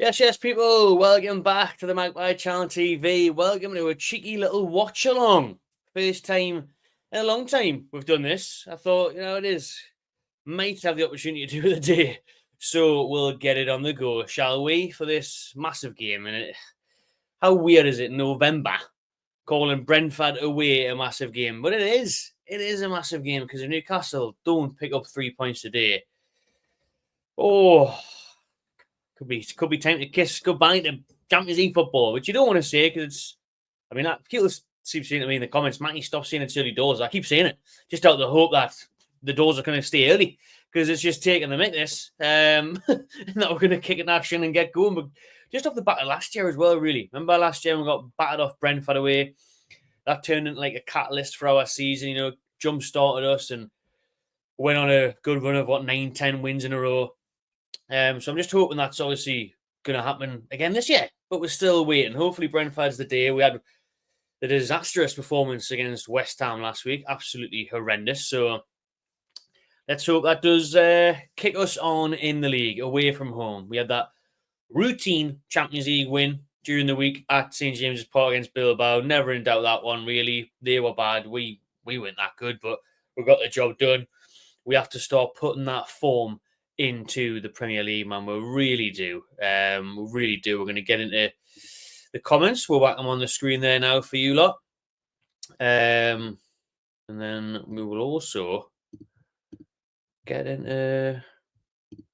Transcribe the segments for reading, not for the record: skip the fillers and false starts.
Yes, people. Welcome back to the Magpie Channel TV. Welcome to a cheeky little watch-along. First time in a long time we've done this. I thought, it is. Might have the opportunity to do the day. So we'll get it on the go, shall we, for this massive game. And how weird is it in November calling Brentford away a massive game? But it is. It is a massive game because if Newcastle don't pick up 3 points today, could be time to kiss goodbye to Champions League football, which you don't want to say because people keep saying to me in the comments, Matty, stop saying it's early doors. I keep saying it just out of the hope that the doors are going to stay early because it's just taking the mick this. And that we're going to kick in action and get going. But just off the back of last year as well, really. Remember last year we got battered off Brentford away? That turned into like a catalyst for our season, jump-started us and went on a good run of, 9-10 wins in a row. So I'm just hoping that's obviously going to happen again this year, but we're still waiting. Hopefully Brentford's the day. We had the disastrous performance against West Ham last week. Absolutely horrendous. So let's hope that does kick us on in the league away from home. We had that routine Champions League win during the week at St. James's Park against Bilbao. Never in doubt that one, really. They were bad. We weren't that good, but we got the job done. We have to start putting that form into the Premier League, man. We really do. We really do. We're going to get into the comments. We'll whack them on the screen there now for you lot. And then we will also get into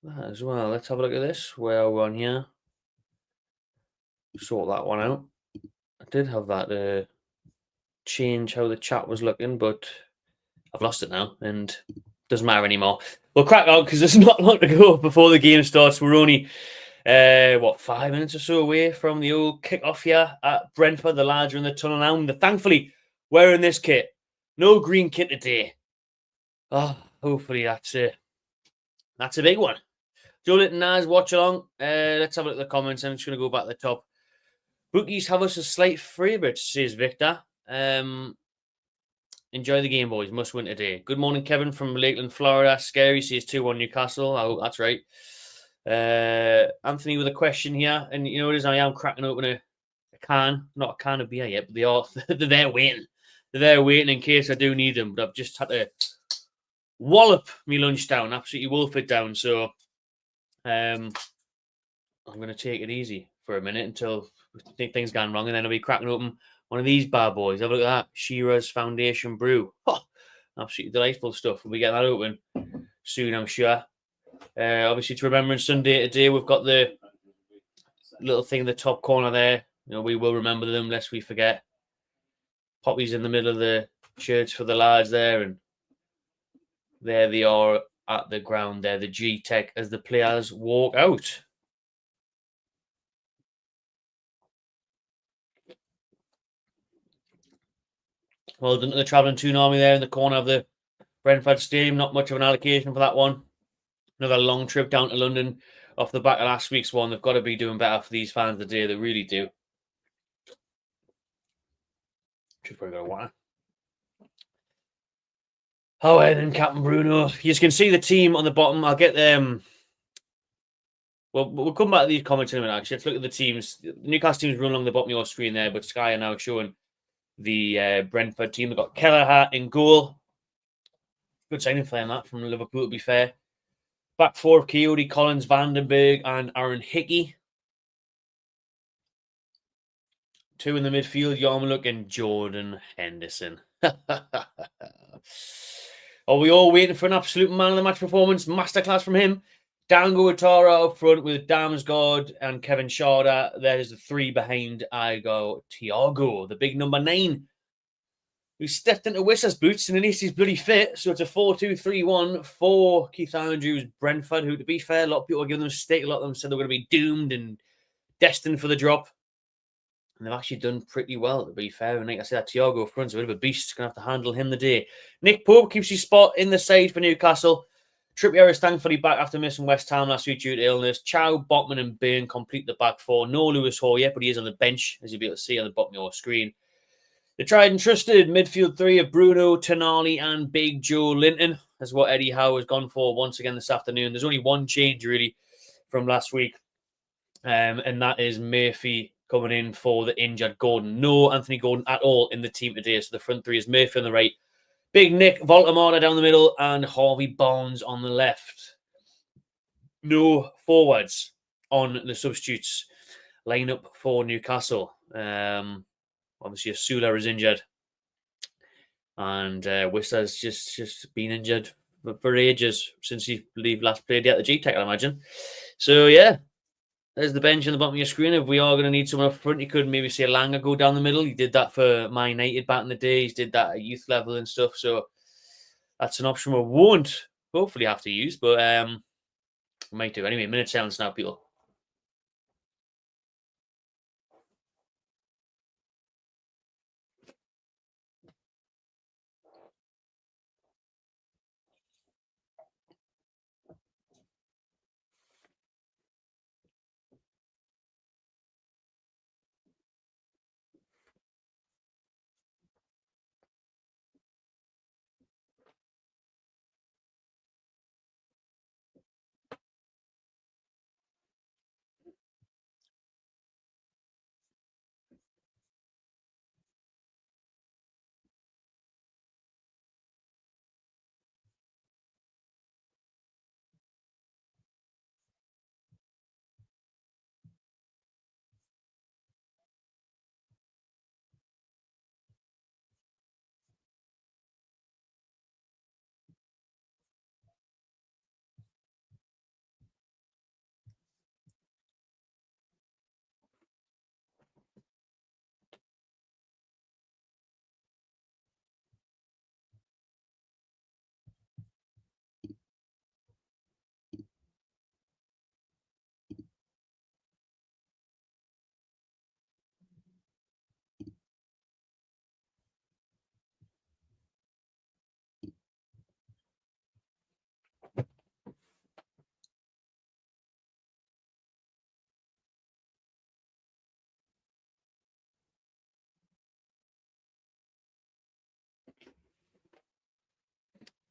that as well. Let's have a look at this. Where are we on here? Sort that one out. I did have that change how the chat was looking, but I've lost it now and doesn't matter anymore. We'll crack out because there's not long to go before the game starts. We're only 5 minutes or so away from the old kickoff here at Brentford. The lads are in the tunnel now, and they're thankfully wearing this kit. No green kit today. Hopefully that's a big one. Joe Litton, Naz, watch along. Let's have a look at the comments. I'm just going to go back to the top. Bookies have us a slight favourite, says Victor. Enjoy the game, boys. Must win today. Good morning, Kevin from Lakeland, Florida. Scary says 2-1 Newcastle. I hope that's right. Anthony with a question here. And you know what it is? I am cracking open a can. Not a can of beer yet, but they're there waiting. They're there waiting in case I do need them. But I've just had to wallop me lunch down. Absolutely wolf it down. So I'm going to take it easy for a minute until things gone wrong. And then I'll be cracking open one of these bad boys. Have a look at that. Shearer's Foundation Brew. Absolutely delightful stuff. We'll be getting that open soon, I'm sure. Obviously, to Remembrance Sunday today, we've got the little thing in the top corner there. We will remember them lest we forget. Poppies in the middle of the shirts for the lads there. And there they are at the ground there, the G-Tech, as the players walk out. Well done to the Travelling Toon Army there in the corner of the Brentford Stadium. Not much of an allocation for that one. Another long trip down to London off the back of last week's one. They've got to be doing better for these fans today. They really do. Just probably got a water. Oh, then Captain Bruno. You can see the team on the bottom. I'll get them. Well, we'll come back to these comments in a minute, actually. Let's look at the teams. The Newcastle team's run along the bottom of your screen there, but Sky are now showing the Brentford team. They've got Kelleher in goal. Good signing for them, that, from Liverpool, to be fair. Back four of Coyote, Collins, Vandenberg, and Aaron Hickey. Two in the midfield, Yarmulke and Jordan Henderson. Are we all waiting for an absolute man of the match performance? Masterclass from him. Dango Atara up front with Damsgaard and Kevin Sharda. There's the three behind Igo Thiago, the big number 9, who stepped into Wissa's boots and at least he's bloody fit. So it's a 4-2-3-1 for Keith Andrews' Brentford, who, to be fair, a lot of people are giving them a stick. A lot of them said they were going to be doomed and destined for the drop. And they've actually done pretty well, to be fair. And like I said, Thiago up front's a bit of a beast. Going to have to handle him the day. Nick Pope keeps his spot in the side for Newcastle. Trippier is thankfully back after missing West Ham last week due to illness. Chow, Botman and Byrne complete the back four. No Lewis Hall yet, but he is on the bench, as you'll be able to see on the bottom of your screen. The tried and trusted midfield three of Bruno, Tonali and Big Joe Linton. That's what Eddie Howe has gone for once again this afternoon. There's only one change, really, from last week. and that is Murphy coming in for the injured Gordon. No Anthony Gordon at all in the team today. So the front three is Murphy on the right, Big Nick Voltamata down the middle, and Harvey Barnes on the left. No forwards on the substitutes lineup for Newcastle. Obviously, Asula is injured, and Wissa's just been injured for ages since he last played at the G-Tech, I imagine. So yeah, there's the bench on the bottom of your screen. If we are going to need someone up front, you could maybe see Langa go down the middle. He did that for Man United back in the day. He did that at youth level and stuff. So that's an option we won't hopefully have to use, but we might do. Anyway, minute silence now, people.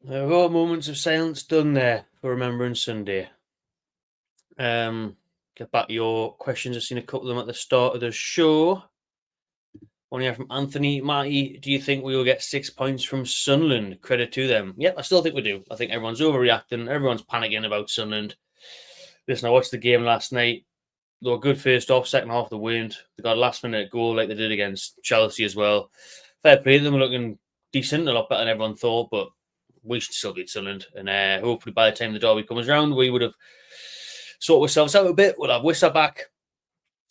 There are moments of silence done there for Remembrance Sunday. Get back to your questions. I've seen a couple of them at the start of the show. One here from Anthony. Marty, do you think we will get 6 points from Sunderland? Credit to them. Yep, I still think we do. I think everyone's overreacting. Everyone's panicking about Sunderland. Listen, I watched the game last night. They were good first half, second half, they weren't. They got a last minute goal like they did against Chelsea as well. Fair play to them, looking decent, a lot better than everyone thought, but we should still beat Sunderland. And hopefully by the time the derby comes around, we would have sorted ourselves out a bit. We'll have Wissa back.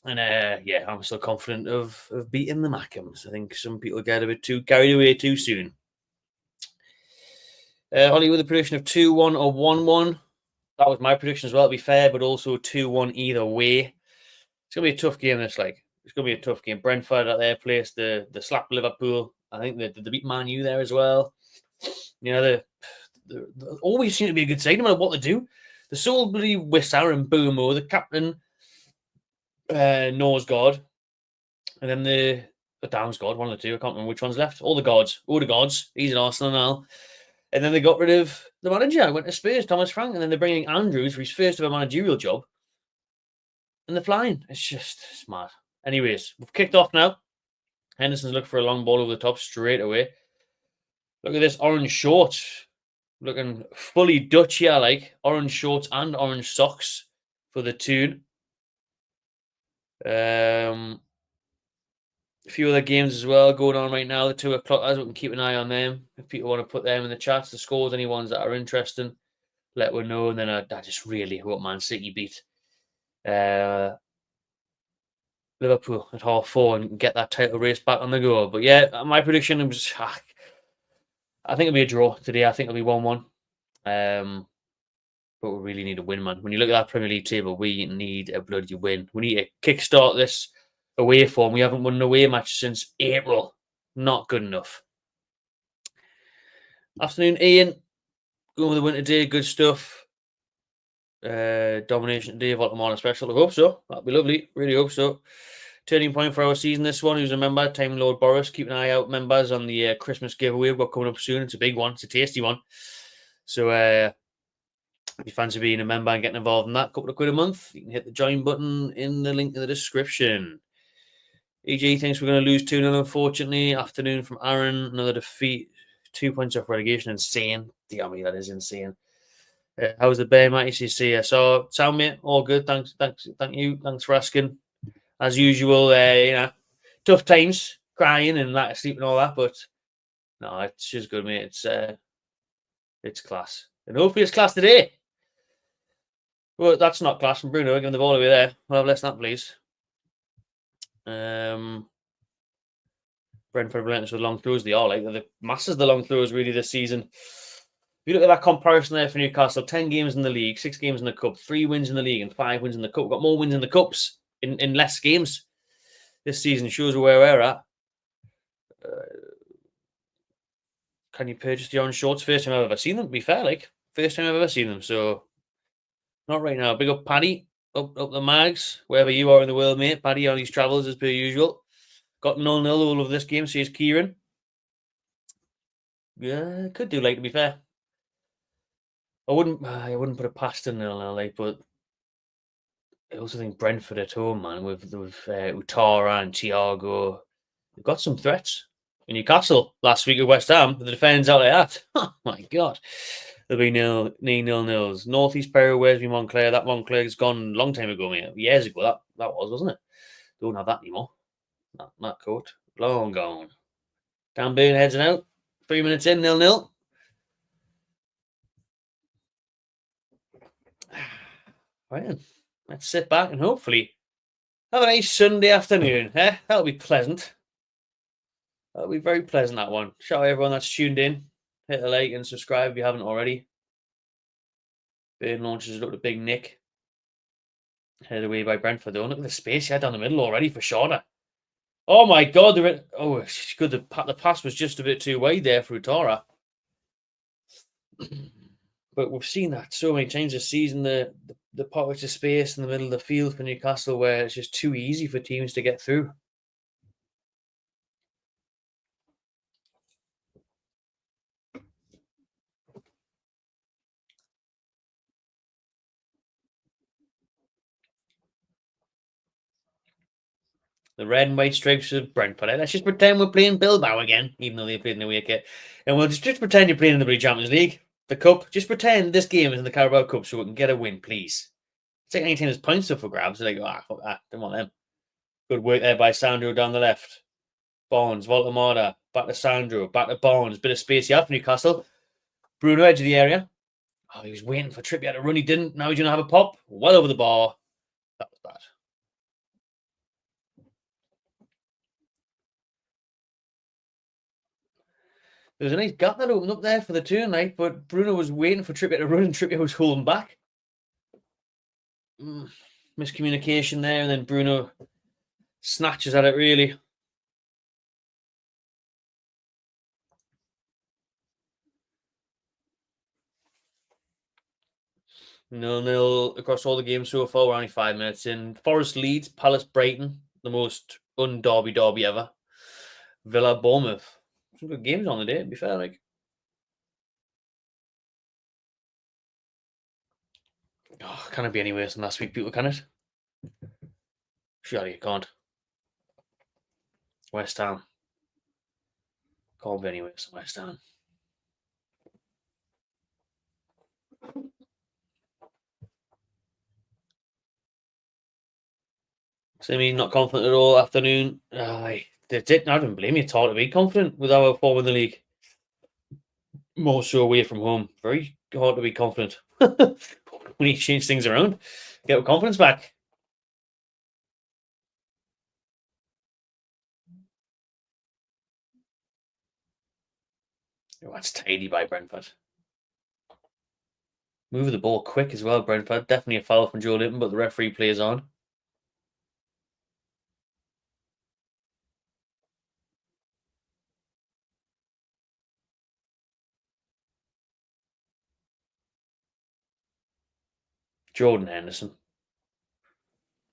And yeah, I'm still confident of beating the Mackhams. I think some people get a bit too carried away too soon. Ollie with a prediction of 2-1 or 1-1. That was my prediction as well, to be fair, but also 2-1 either way. It's going to be a tough game, this. It's going to be a tough game. Brentford at their place, the slap Liverpool. I think they beat Man U there as well. You know, they always seem to be a good side, no matter what they do. The Solbury, Wissa and Boomo, the captain, Nor's God, and then the Down's God, one of the two. I can't remember which one's left. All the gods. He's in Arsenal now. And then they got rid of the manager. Went to Spurs, Thomas Frank, and then they're bringing Andrews for his first ever managerial job. And they're flying. It's just smart. Anyways, we've kicked off now. Henderson's looking for a long ball over the top straight away. Look at this orange shorts. Looking fully Dutch here, orange shorts and orange socks for the tune. A few other games as well going on right now. The 2 o'clock, as we can keep an eye on them. If people want to put them in the chats, the scores, any ones that are interesting, let us know. And then I just really hope Man City beat Liverpool at 4:30 and get that title race back on the go. But yeah, my prediction was, I think it'll be a draw today. I think it'll be 1-1. But we really need a win, man. When you look at that Premier League table, we need a bloody win. We need to kickstart this away form. We haven't won an away match since April. Not good enough. Afternoon, Ian. Going with the winter day. Good stuff. Domination day, Voltamana special. I hope so. That'd be lovely. Really hope so. Turning point for our season, this one. Who's a member? Time Lord Boris. Keep an eye out, members, on the Christmas giveaway we've got coming up soon. It's a big one. It's a tasty one. So, If you fancy being a member and getting involved in that, couple of quid a month, you can hit the join button in the link in the description. EG thinks we're going to lose 2-0, unfortunately. Afternoon from Aaron. Another defeat. 2 points off relegation. Insane. Damn me, that is insane. How's the Bear, Matty CC? So, sound mate, all good. Thank you. Thanks for asking. As usual, tough times, crying and lack of sleep and all that, but no, it's just good, mate. It's class. And hopefully it's class today. Well, that's not class from Bruno. Giving the ball away there. Well, less than that, please. Brentford relentless with long throws. They are like the masters of the long throws really this season. If you look at that comparison there for Newcastle, 10 games in the league, 6 games in the cup, 3 wins in the league and 5 wins in the cup. We've got more wins in the cups in less games this season. Shows where we're at. Can you purchase the orange shorts? First time I've ever seen them, to be fair. Like, first time I've ever seen them. So, not right now. Big up Paddy, up the mags, wherever you are in the world, mate. Paddy on his travels as per usual. Got 0-0 all of this game, says Kieran. Yeah, could do, like, to be fair. I wouldn't put it past them, 0-0, like, but I also think Brentford at home, man, with Utara and Thiago, they've got some threats. In Newcastle last week at West Ham, the defence out like that. Oh my God. There'll be 0-0s. Northeast Perry, where's me Montclair? That Montclair's gone a long time ago, mate. Years ago, that was, wasn't it? Don't have that anymore. That coat. Long gone. Dan Burn heads out. 3 minutes in, 0-0. Right, let's sit back and hopefully have a nice Sunday afternoon. That'll be pleasant. That'll be very pleasant, that one. Shout out everyone that's tuned in. Hit a like and subscribe if you haven't already. Burn launches up to Big Nick. Headed away by Brentford, though. Look at the space he had down the middle already for Shorter. Oh my God! It's good. The pass was just a bit too wide there for Utara. But we've seen that so many times this season. The pockets of space in the middle of the field for Newcastle, where it's just too easy for teams to get through. The red and white stripes of Brentford. Let's just pretend we're playing Bilbao again, even though they played in the away kit. And we'll just pretend you're playing in the British Champions League, the Cup. Just pretend this game is in the Carabao Cup so we can get a win, please. It's like any team there's points up for grabs. They're like, fuck that. Don't want them. Good work there by Sandro down the left. Bonds, Voltamada, back to Sandro, back to Bonds. Bit of space here for Newcastle. Bruno, edge of the area. Oh, he was waiting for Trippier to run. He didn't. Now he's going to have a pop. Well over the bar. That was bad. There was a nice gap that opened up there for the turn, right? But Bruno was waiting for Trippier to run and Trippier was holding back. Miscommunication there, and then Bruno snatches at it, really. Nil across all the games so far. We're only 5 minutes in. Forest leads, Palace Brighton, the most un-derby ever. Villa Bournemouth. Some good games on the day, to be fair. Like, can it be any worse than last week, people? Can it? Surely it can't. West Ham. Can't be any worse than West Ham. So, not confident at all afternoon. I don't blame you at all to be confident with our form in the league. More so away from home. Very hard to be confident. We need to change things around. Get our confidence back. Oh, that's tidy by Brentford. Moving the ball quick as well, Brentford. Definitely a foul from Joe Linton, but the referee plays on. Jordan Henderson.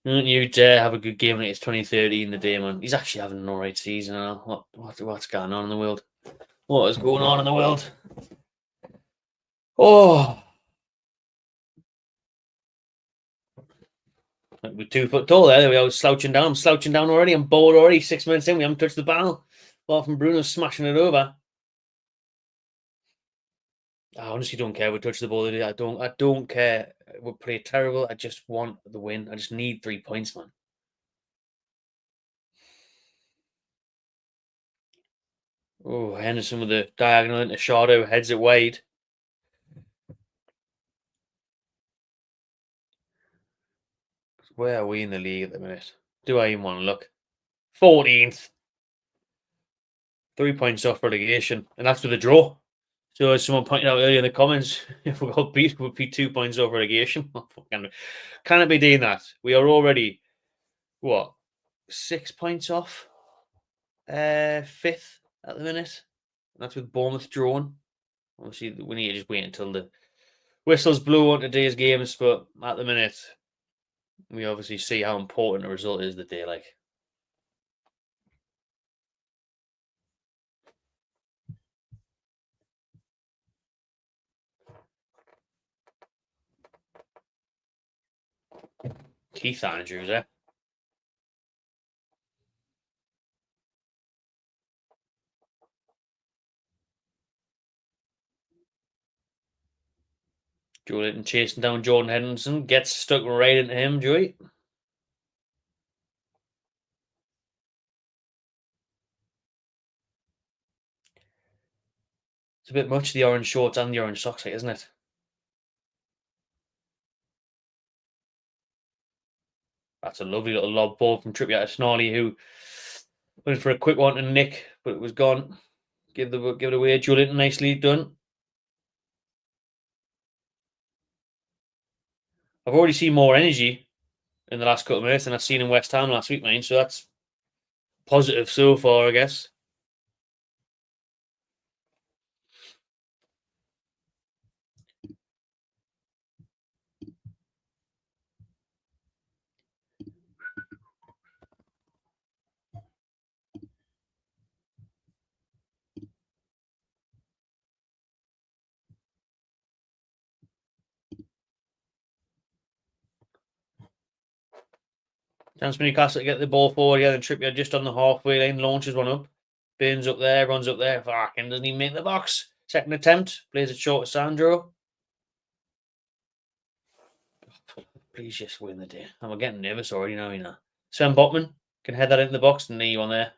Don't you dare have a good game like it's 2030 in the day, man. He's actually having an alright season. What's going on in the world? What is going on in the world? Oh, We're 2 foot tall there. We was slouching down. I'm slouching down already. I'm bored already. 6 minutes in, we haven't touched the ball. Apart from Bruno smashing it over. I honestly don't care if we touch the ball. I don't care. We play terrible. I just want the win. I just need 3 points, man. Oh, Henderson with the diagonal into Shadow, heads it wide. Where are we in the league at the minute? Do I even want to look? 14th. 3 points off relegation, and that's with a draw. So as someone pointed out earlier in the comments, if we got beat, we'd be 2 points off relegation. Can it be doing that? We are already, what, 6 points off? Fifth at the minute. That's with Bournemouth drawn. Obviously, we need to just wait until the whistles blow on today's games, but at the minute, we obviously see how important a result is the day, like. Keith Andrews, eh? Joe Linton chasing down Jordan Henderson, gets stuck right into him, Joey. It's a bit much, the orange shorts and the orange socks, like, isn't it? That's a lovely little lob ball from Trippier to Snarley, who went for a quick one to Nick, but it was gone. Give it away. Joe Linton, nicely done. I've already seen more energy in the last couple of minutes than I've seen in West Ham last week, mate. So that's positive so far, I guess. Chance for Newcastle to get the ball forward again, and Trippier just on the halfway line, launches one up. Burns up there, runs up there. Fucking doesn't even make the box. Second attempt, plays it short to Sandro. Please just win the day. I'm getting nervous already now, you know. Sven Botman can head that into the box and knee one there.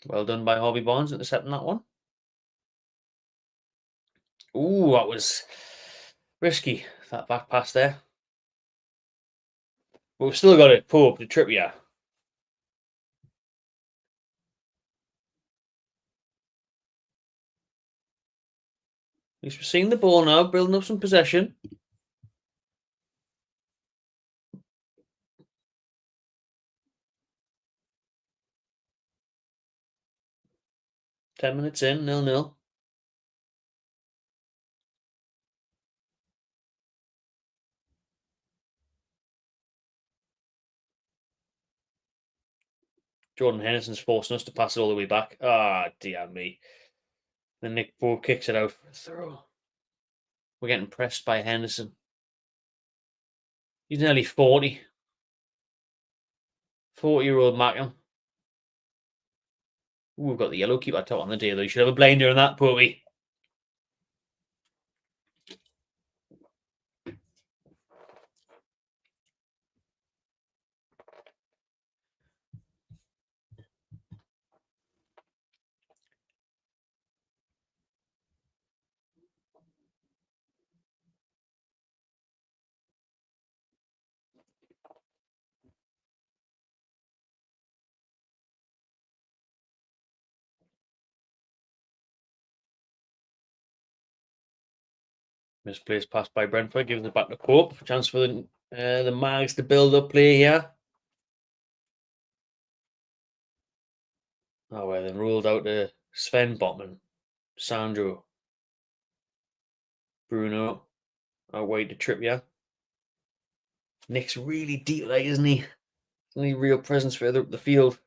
Well done by Harvey Barnes intercepting that one. Ooh, that was risky, that back pass there. But we've still got it. Pull up to Trippier. At least we're seeing the ball now, building up some possession. Ten minutes in, 0-0. Jordan Henderson's forcing us to pass it all the way back. Ah, dear me. Then Nick Pope kicks it out for a throw. We're getting pressed by Henderson. He's nearly 40. 40-year-old Mackham. Ooh, we've got the yellow keeper top on the day, though. You should have a blinder on that, Popey. Misplaced pass by Brentford, gives it back to Pope. Chance for the Mags to build up play here. Oh, well, then ruled out to Sven Botman, Sandro, Bruno, away to Trippier. Nick's really deep, like, isn't he? Only real presence further up the field.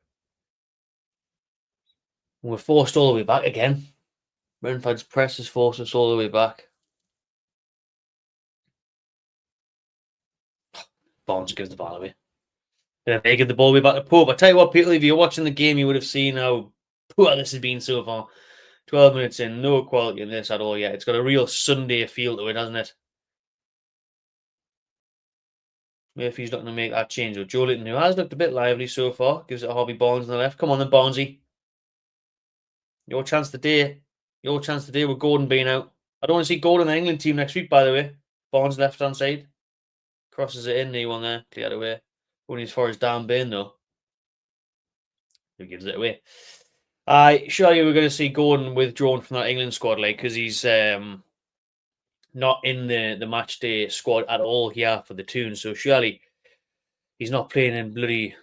We're forced all the way back again. Brentford's press has forced us all the way back. Barnes gives the ball away. And they give the ball away back to Pope. I tell you what, people, if you're watching the game, you would have seen how poor this has been so far. 12 minutes in, no quality in this at all yet. It's got a real Sunday feel to it, hasn't it? Murphy's not going to make that change. Or Joe Linton, who has looked a bit lively so far, gives it to Harvey Barnes on the left. Come on then, Barnesy. Your chance today. Your chance today with Gordon being out. I don't want to see Gordon in the England team next week, by the way. Barnes left-hand side. Crosses it in. One there. Cleared away. Only as far as Dan Bain, though. Who gives it away? Surely we're going to see Gordon withdrawn from that England squad, like, because he's not in the match day squad at all here for the Toons. So surely he's not playing in bloody,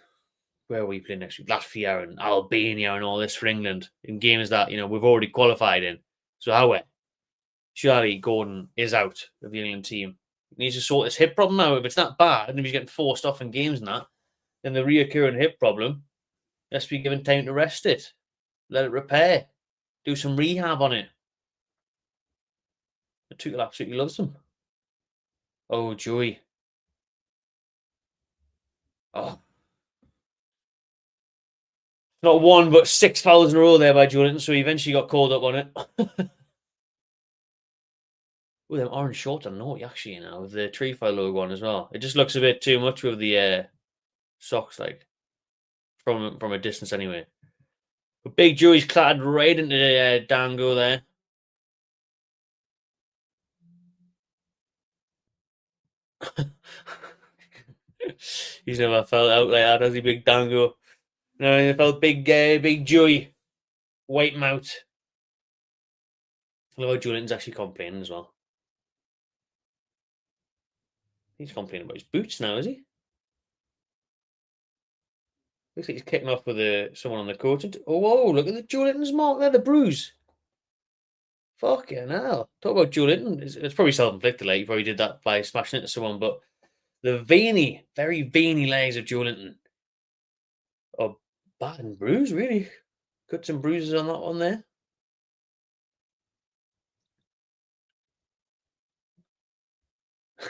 where are we playing next week? Latvia and Albania and all this for England in games that, we've already qualified in. So however, surely Gordon is out of the England team. He needs to sort his hip problem out. If it's that bad and if he's getting forced off in games and that, then the reoccurring hip problem has to be given time to rest it. Let it repair. Do some rehab on it. The Tuchel absolutely loves him. Oh, Joey. Oh. Not one, but 6 fouls in a row there by Jordan, so he eventually got called up on it. Oh, them orange shorts are naughty, actually, with the tree file logo on as well. It just looks a bit too much with the socks, like, from a distance anyway. But Big Joey's clattered right into the Dango there. He's never felt out like that, has he, Big Dango? No, he felt Big Joey. Wipe him out. I love how Julian's actually complaining as well. He's complaining about his boots now, is he? Looks like he's kicking off with someone on the court. Oh, whoa, look at the Julian's mark there, the bruise. Fucking hell. Talk about Julian. It's probably self-inflicted, like he probably did that by smashing into someone, but the veiny, very veiny legs of Julian are bad and bruised, really. Got some bruises on that one there.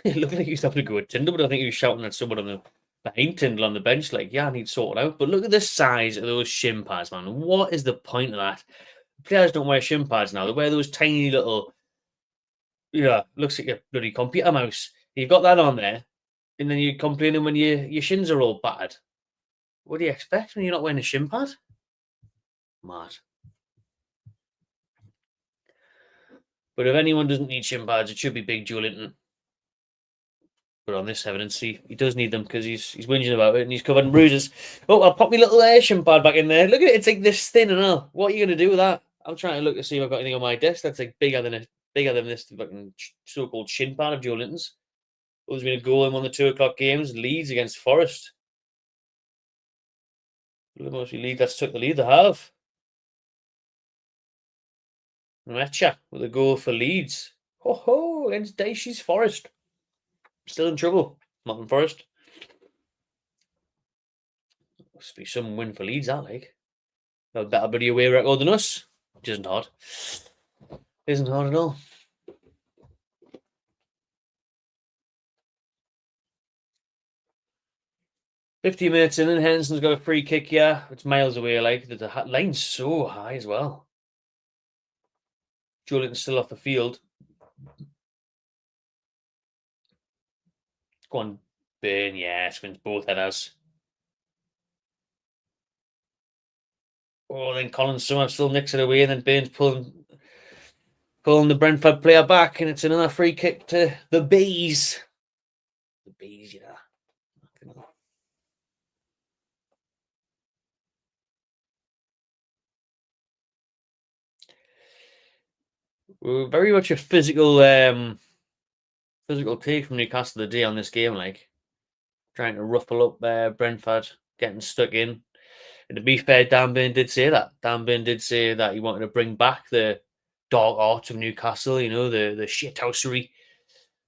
It looked like he was having to go with Tyndall, but I think he was shouting at someone behind Tyndall on the bench, like, yeah, I need sorted out. But look at the size of those shin pads, man. What is the point of that? Players don't wear shin pads now. They wear those tiny little, looks like a bloody computer mouse. You've got that on there, and then you're complaining when your shins are all battered. What do you expect when you're not wearing a shin pad? Mad. But if anyone doesn't need shin pads, it should be Big Joe Linton. But on this evidence, he does need them because he's whinging about it and he's covered in bruises. Oh, I'll pop my little shin pad back in there. Look at it; it's like this thin and all. What are you going to do with that? I'm trying to look to see if I've got anything on my desk that's like bigger than this fucking so-called shin pad of Joe Linton's. Oh, there's been a goal in one of the 2 o'clock games. Leeds against Forest. Mostly Leeds that's took the lead. They have. Matcha with a goal for Leeds. Ho against Daishi's Forest. Still in trouble. Nottingham Forest. Must be some win for Leeds, that like. A better bloody away record than us. Which isn't hard. Isn't hard at all. "50 minutes in and Henderson's got a free kick here. It's miles away, like. The line's so high as well. Julian's still off the field. Go on, Burn. Yes, wins both headers. Oh, then Colin Summer still nicks it away, and then Burns pulling the Brentford player back, and it's another free kick to the Bees. The Bees, We're very much a physical take from Newcastle today on this game, like trying to ruffle up Brentford, getting stuck in. And to be fair, Dan Burn did say that. Dan Burn did say that he wanted to bring back the dark art of Newcastle, the shithousery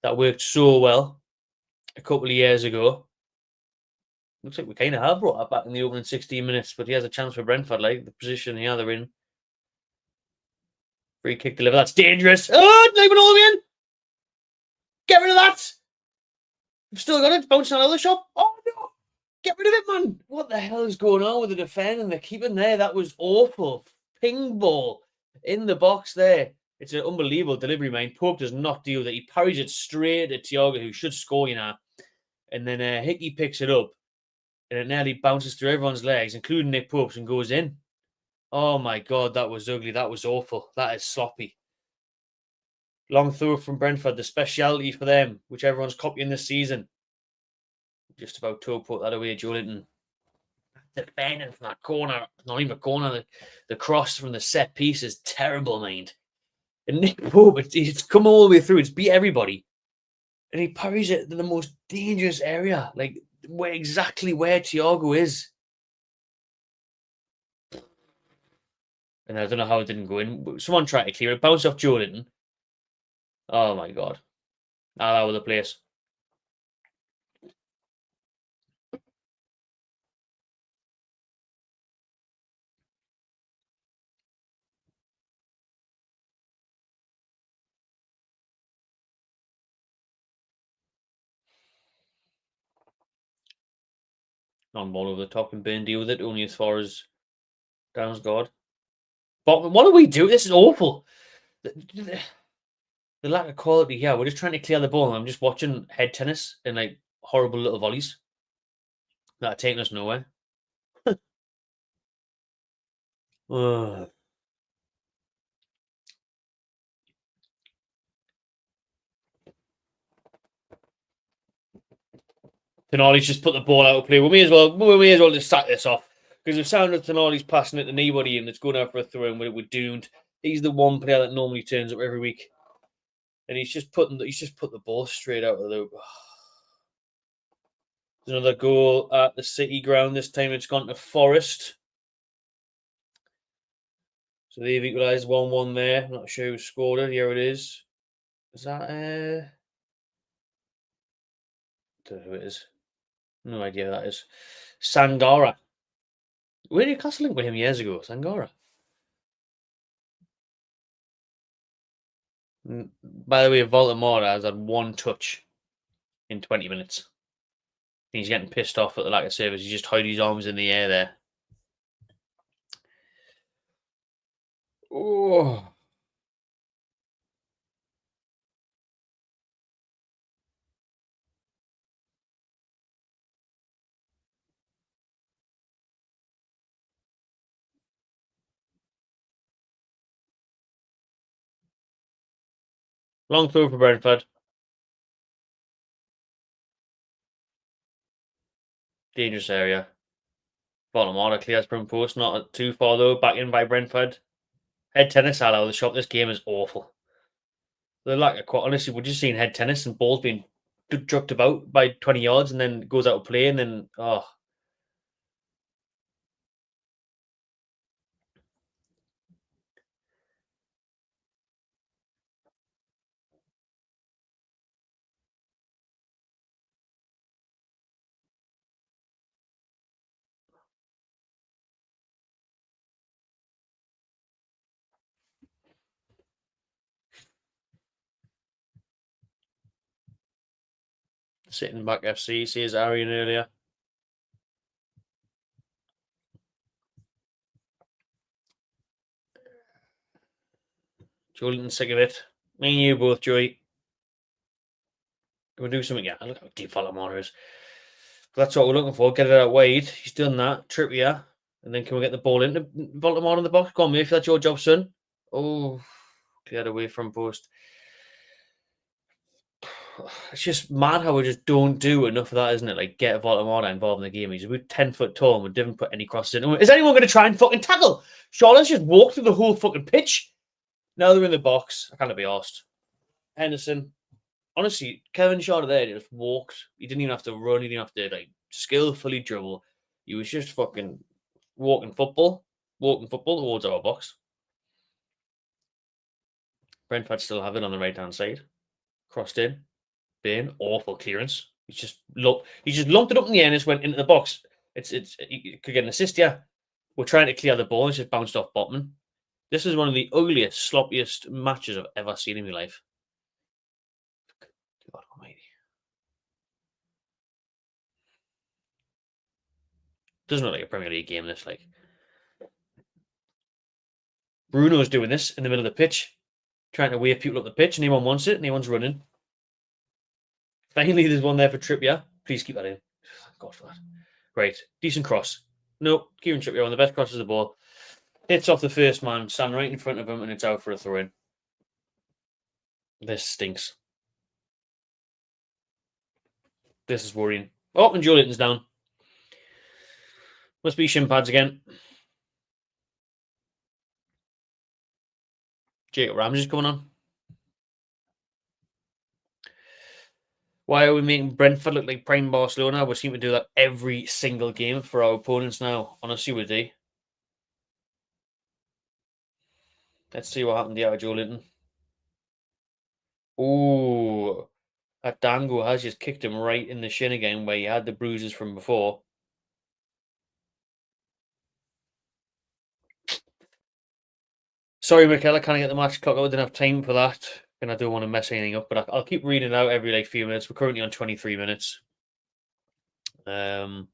that worked so well a couple of years ago. Looks like we kind of have brought that back in the opening 16 minutes, but he has a chance for Brentford, like the position here they're in. Free kick deliver. That's dangerous. Oh, not even all the way in. Get rid of that. We've still got it. Bouncing out of the shop. Oh, no. Get rid of it, man. What the hell is going on with the defender and the keeping there? That was awful. Ping ball in the box there. It's an unbelievable delivery, man. Pope does not deal with it. He parries it straight at Thiago, who should score, And then Hickey picks it up. And it nearly bounces through everyone's legs, including Nick Pope's, and goes in. Oh, my God. That was ugly. That was awful. That is sloppy. Long throw from Brentford, the speciality for them, which everyone's copying this season. Just about to put that away, Joelinton. Defending from that corner, not even a corner, the cross from the set piece is terrible, mind. And Nick Pope, he's come all the way through, it's beat everybody. And he parries it to the most dangerous area, like exactly where Thiago is. And I don't know how it didn't go in. Someone tried to clear it, bounced off Joelinton. Oh my God. All over the place. Non ball over the top and Burn deal with it, only as far as Down's God. But what do we do? This is awful. The lack of quality here. We're just trying to clear the ball. And I'm just watching head tennis and like horrible little volleys that are taking us nowhere. Tonali's just put the ball out of play. We may as well just sack this off. Because if Sandro Tonali's passing it to anybody and it's going out for a throw and we're doomed, he's the one player that normally turns up every week. And he's just put the ball straight out of the loop. There's another goal at the City ground. This time it's gone to Forest. So they've equalised 1-1 there. Not sure who scored it. Here it is. Is that don't know who it is. No idea who that is. Sangara. Where did Newcastle link with him years ago? Sangara. By the way, Baltimore has had one touch in 20 minutes. He's getting pissed off at the lack of service. He just hid his arms in the air there. Oh. Long throw for Brentford. Dangerous area. Baltimore clears from post. Not too far though. Back in by Brentford. Head tennis all out of the shop. This game is awful. The lack of quality. Honestly, we're just seeing head tennis and balls being drugged about by 20 yards and then goes out of play and then sitting back FC says Arian earlier. Joelinton's sick of it. Me and you both, Joey. Can we do something? Yeah, look how deep Baltimore is. But that's what we're looking for. Get it out wide. He's done that. Trippier. And then can we get the ball into Baltimore in the box? Go on, mate, if that's your job, son. Oh, cleared away from post. It's just mad how we just don't do enough of that, isn't it? Like, get Baltimore involved in the game. He's about 10 foot tall and we didn't put any crosses in. Is anyone going to try and fucking tackle? Charlotte's just walked through the whole fucking pitch. Now they're in the box. I can't be arsed. Henderson. Honestly, Kevin Shaw there just walked. He didn't even have to run. He didn't have to skillfully dribble. He was just fucking walking football towards our box. Brentford still have it on the right hand side. Crossed in. Bane, awful clearance. He just lumped it up in the air and just went into the box. You could get an assist, yeah. We're trying to clear the ball. It's just bounced off Botman. This is one of the ugliest, sloppiest matches I've ever seen in my life. God almighty. Doesn't look like a Premier League game, this. Like, Bruno's doing this in the middle of the pitch, trying to wave people up the pitch, and anyone wants it, and anyone's running. Finally, there's one there for Trippier. Please keep that in. Thank God for that. Great. Decent cross. No, Kieran Trippier, one of the best crosses of the ball. Hits off the first man, stand right in front of him, and it's out for a throw-in. This stinks. This is worrying. Oh, and Joe Linton's down. Must be shin pads again. Jacob Ramsey's coming on. Why are we making Brentford look like prime Barcelona? We seem to do that every single game for our opponents now. Honestly, we do. Let's see what happened to Joe Linton. Ooh, that Dango has just kicked him right in the shin again where he had the bruises from before. Sorry, Mikel, I can't get the match clock. I didn't have time for that, and I don't want to mess anything up, but I'll keep reading it out every few minutes. We're currently on 23 minutes. Holly,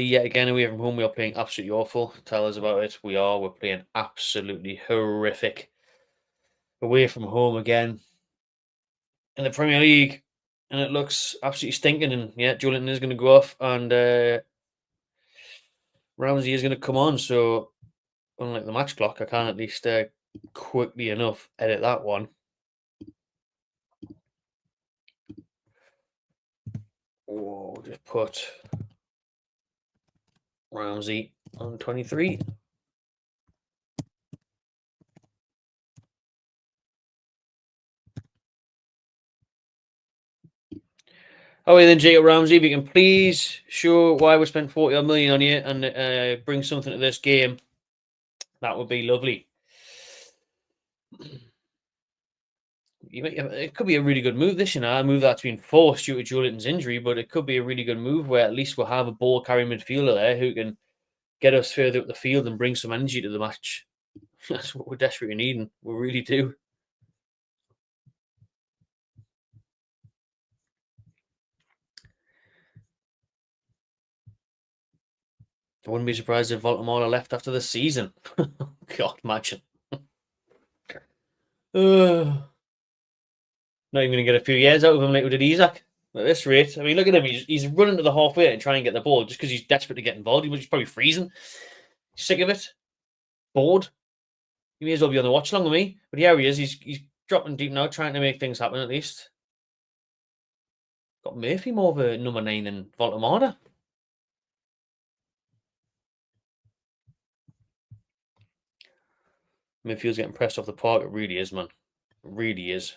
yet again, away from home, we are playing absolutely awful. Tell us about it. We're playing absolutely horrific. Away from home again in the Premier League, and it looks absolutely stinking. And yeah, Joe Linton is going to go off, and Ramsey is going to come on. So, unlike the match clock, I can at least quickly enough edit that one. Oh, just put Ramsey on 23. Oh, and then Jacob Ramsey, if you can please show why we spent 40 million on you and bring something to this game, that would be lovely. It could be a really good move this, a move that's been forced due to Joe Linton's injury, but it could be a really good move where at least we'll have a ball carrying midfielder there who can get us further up the field and bring some energy to the match. That's what we're desperately needing. We really do. I wouldn't be surprised if Baltimore left after the season. God, imagine. Not even going to get a few years out of him like we did Isaac. At this rate, I mean, look at him. He's running to the halfway and trying to get the ball just because he's desperate to get involved. He's probably freezing. Sick of it. Bored. He may as well be on the watch along with me. But here he is. He's dropping deep now, trying to make things happen at least. Got Murphy more of a number 9 than Baltimore. Midfield's getting pressed off the park. It really is, man. It really is.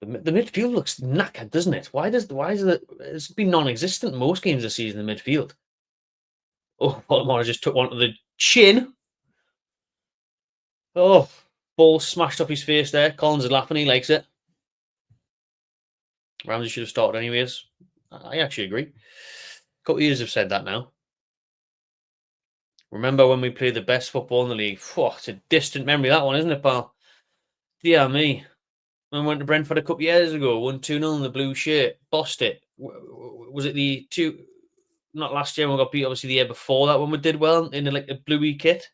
The midfield looks knackered, doesn't it? Why is it? It's been non-existent in most games this season. The midfield. Oh, Baltimore just took one to the chin. Oh, ball smashed up his face there. Collins is laughing. He likes it. Ramsey should have started anyways. I actually agree. A couple of years have said that now. Remember when we played the best football in the league? Whew, it's a distant memory, that one, isn't it, pal? Dear me. When we went to Brentford a couple of years ago, won 2-0 in the blue shirt, bossed it. Was it the two? Not last year when we got beat, obviously the year before that when we did well in the bluey kit.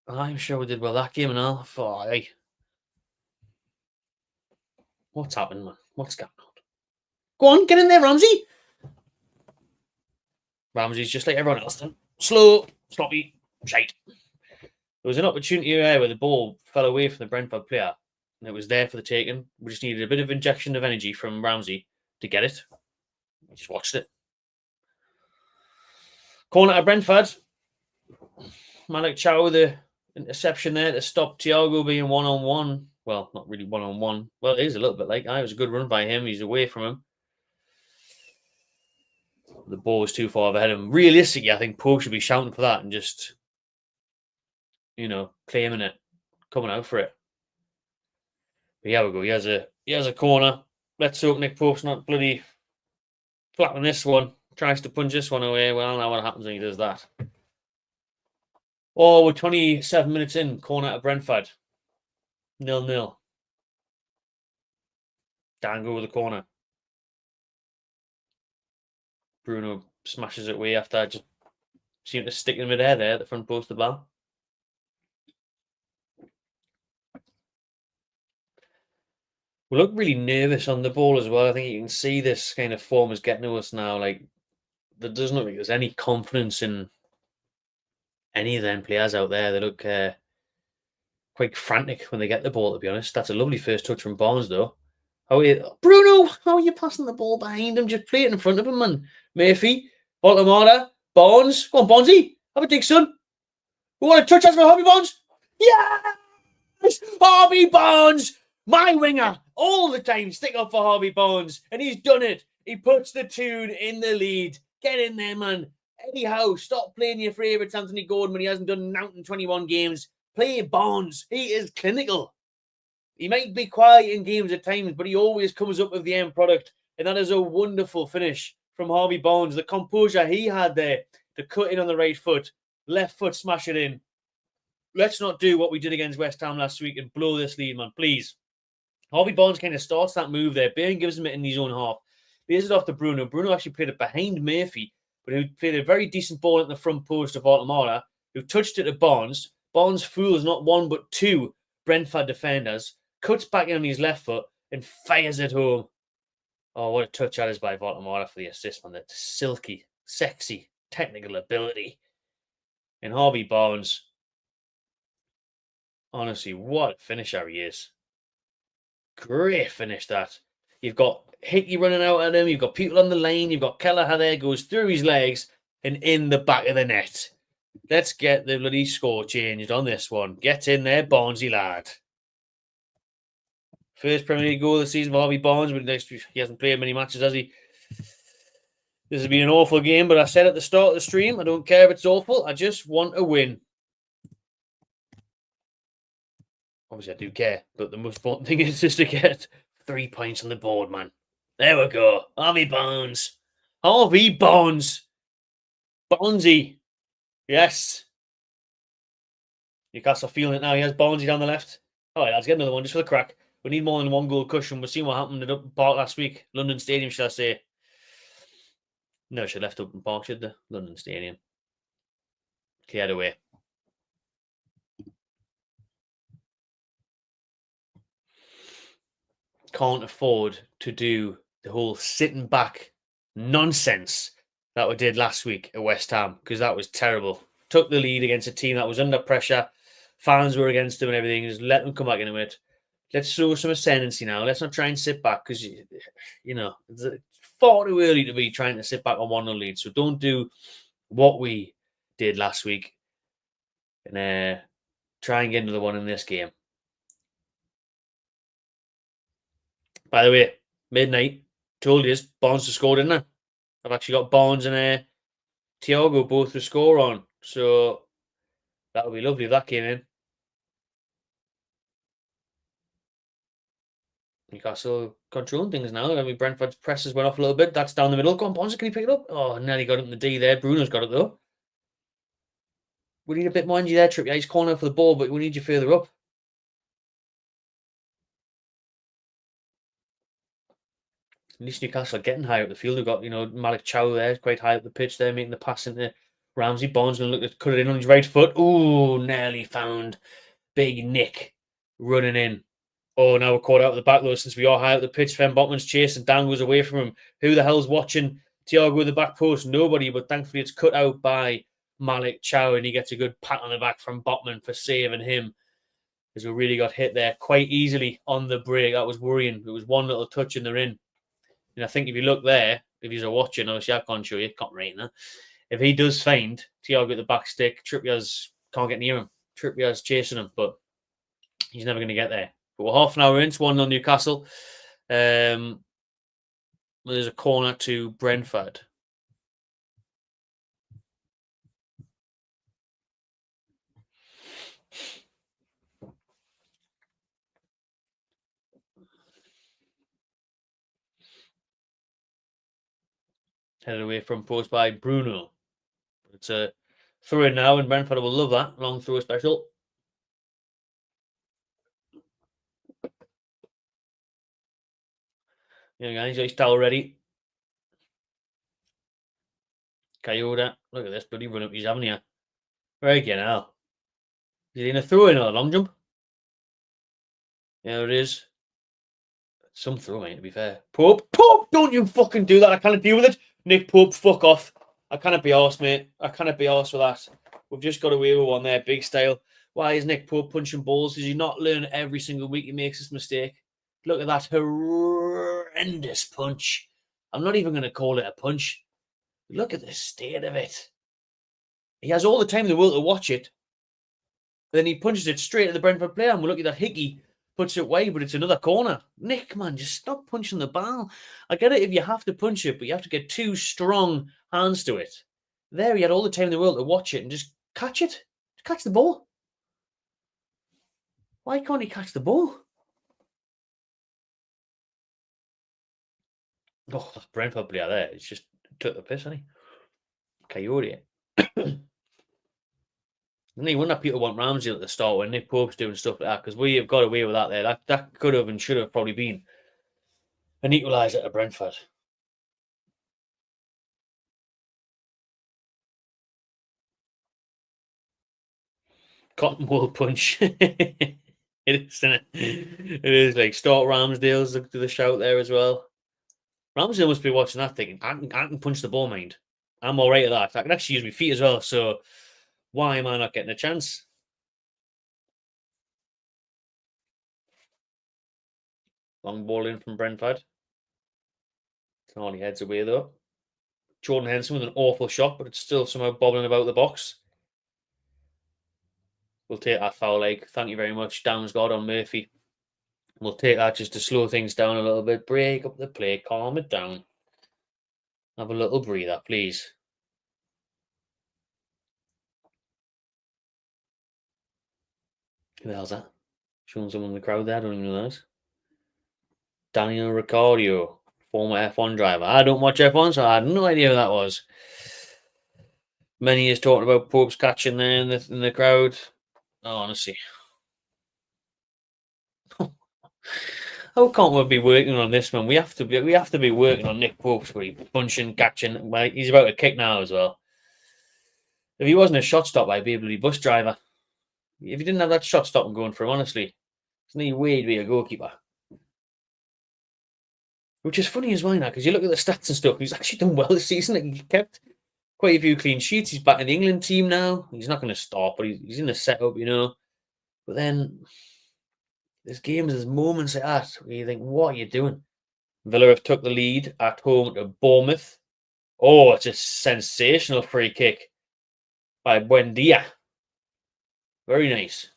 I'm sure we did well that game and all. Hey. What's happened, man? What's going on? Go on, get in there, Ramsey. Ramsey's just like everyone else then. Slow, sloppy, shite. There was an opportunity there where the ball fell away from the Brentford player and it was there for the taking. We just needed a bit of injection of energy from Ramsey to get it. We just watched it. Corner at Brentford. Malik Chow with the interception there to stop Thiago being one-on-one. Well, not really one-on-one. Well, it is a little bit like that. It was a good run by him. He's away from him. The ball was too far ahead of him. Realistically, I think Pope should be shouting for that and just, claiming it, coming out for it. But here we go. He has a corner. Let's hope Nick Pope's not bloody flapping this one. Tries to punch this one away. Well, now what happens when he does that? Oh, we're 27 minutes in. Corner at Brentford. 0-0. Dango with the corner. Bruno smashes it away after I just seem to stick in midair there at the front post of the bar. We look really nervous on the ball as well. I think you can see this kind of form is getting to us now. Like, there doesn't look like there's any confidence in any of them players out there. They look quite frantic when they get the ball, to be honest. That's a lovely first touch from Barnes, though. Bruno, how are you passing the ball behind him? Just play it in front of him, man. Murphy, Baltimore, Barnes. Go on, Bonzi. Have a dig, son. We want to touch us for Harvey Barnes? Yes! Harvey Barnes! My winger! All the time, stick up for Harvey Barnes. And he's done it. He puts the tune in the lead. Get in there, man. Anyhow, stop playing your favourites, Anthony Gordon, when he hasn't done out in 21 games. Play Barnes. He is clinical. He might be quiet in games at times, but he always comes up with the end product. And that is a wonderful finish from Harvey Barnes. The composure he had there to cut in on the right foot, left foot smash it in. Let's not do what we did against West Ham last week and blow this lead, man, please. Harvey Barnes kind of starts that move there. Bairn gives him it in his own half. Bears it off to Bruno. Bruno actually played it behind Murphy, but he played a very decent ball at the front post of Baltimore, who touched it to Barnes. Barnes fools not one but two Brentford defenders, cuts back in on his left foot and fires it home. Oh, what a touch that is by Baltimore for the assist, man. That silky, sexy, technical ability. And Harvey Barnes, honestly, what a finisher he is. Great finish that. You've got Hickey running out at him. You've got people on the lane. You've got Kelleher there, goes through his legs and in the back of the net. Let's get the bloody score changed on this one. Get in there, Barnesy lad. First Premier League goal of the season for Harvey Barnes, but he hasn't played many matches, has he? This has been an awful game, but I said at the start of the stream, I don't care if it's awful. I just want a win. Obviously, I do care, but the most important thing is just to get 3 points on the board, man. There we go. Harvey Barnes. Harvey Barnes. Barnesy. Yes. Newcastle feeling it now. He has Barnesy down the left. All right, let's get another one just for the crack. We need more than one goal cushion. We've seen what happened at Upton Park last week. London Stadium, should I say. No, she left Upton Park, should they? London Stadium. Cleared away. Can't afford to do the whole sitting back nonsense that we did last week at West Ham, because that was terrible. Took the lead against a team that was under pressure. Fans were against them and everything. Just let them come back into it. Let's show some ascendancy now. Let's not try and sit back, because, you know, it's far too early to be trying to sit back on 1-0 lead. So don't do what we did last week and try and get into the one in this game. By the way, midnight, told you, Barnes to score, didn't I? I've actually got Barnes and Thiago both to score on. So that would be lovely if that came in. Newcastle controlling things now. I mean, Brentford's presses went off a little bit. That's down the middle. Go on, Barnes, can he pick it up? Oh, nearly got it in the D there. Bruno's got it, though. We need a bit more energy there, Trippier. He's calling out for the ball, but we need you further up. At least Newcastle are getting high up the field. We've got, you know, Malik Chow there, quite high up the pitch there, making the pass into Ramsey. Barnes going to look to cut it in on his right foot. Oh, nearly found Big Nick running in. Oh, now we're caught out of the back, though, since we are high up the pitch. Sven Botman's chasing. Dan goes away from him. Who the hell's watching Thiago with the back post? Nobody, but thankfully it's cut out by Malik Chow, and he gets a good pat on the back from Botman for saving him, because we really got hit there quite easily on the break. That was worrying. It was one little touch and they're in. And I think if you look there, if you're watching, obviously I can't show you, can't rate that. If he does find Thiago at the back stick, Trippier's can't get near him. Trippier's chasing him, but he's never going to get there. But we're half an hour in, it's 1-0 Newcastle. There's a corner to Brentford. Headed away from post by Bruno. It's a throw in now, and Brentford will love that. Long throw special. Yeah, guys, he's towel ready. Coyote. Look at this bloody run up he's having here. Very good now. Is he in a throw in or a long jump? Yeah, it is. Some throw, mate, to be fair. Pope, don't you fucking do that. I can't deal with it. Nick Pope, fuck off. I cannot be arsed, mate. I cannot be arsed with that. We've just got away with one there, big style. Why is Nick Pope punching balls? Does he not learn every single week he makes this mistake? Look at that horrendous punch. I'm not even going to call it a punch. Look at the state of it. He has all the time in the world to watch it. Then he punches it straight at the Brentford player. And we're looking at Hickey. Puts it wide, but it's another corner. Nick, man, just stop punching the ball. I get it if you have to punch it, but you have to get two strong hands to it. There, he had all the time in the world to watch it and just catch it. Just catch the ball. Why can't he catch the ball? Oh, that Brentford player there. It's just took the piss, hasn't he? Coyote. And you wonder people want Ramsey at the start when Nick Pope's doing stuff like that, because we have got away with that there. That could have and should have probably been an equalizer at Brentford. Cotton wool punch. It is, isn't it? It is like start Ramsdale's to the shout there as well. Ramsdale must be watching that thinking, I can punch the ball, mind. I'm all right at that. I can actually use my feet as well, so why am I not getting a chance? Long ball in from Brentford. Only heads away though. Jordan Henderson with an awful shot, but it's still somehow bobbling about the box. We'll take that foul leg. Thank you very much. Down's got on Murphy. We'll take that just to slow things down a little bit. Break up the play. Calm it down. Have a little breather, please. Who the hell's that? Showing someone in the crowd there. I don't even know that. Daniel Ricciardo, former F1 driver. I don't watch F1, so I had no idea who that was. Many is talking about Pope's catching there in the crowd. Oh, honestly. How can't we be working on this, man? We have to be working on Nick Pope's punching, catching. Well, he's about to kick now as well. If he wasn't a shot stopper, I'd be a bloody bus driver. If he didn't have that shot stop going for him, honestly, isn't he way to be a goalkeeper? Which is funny as well now, because you look at the stats and stuff, he's actually done well this season. Like, he kept quite a few clean sheets. He's back in the England team now. He's not going to start, but he's in the setup, you know. But then there's games, there's moments like that where you think, what are you doing? Villa have took the lead at home to Bournemouth. Oh, it's a sensational free kick by Buendia. Very nice.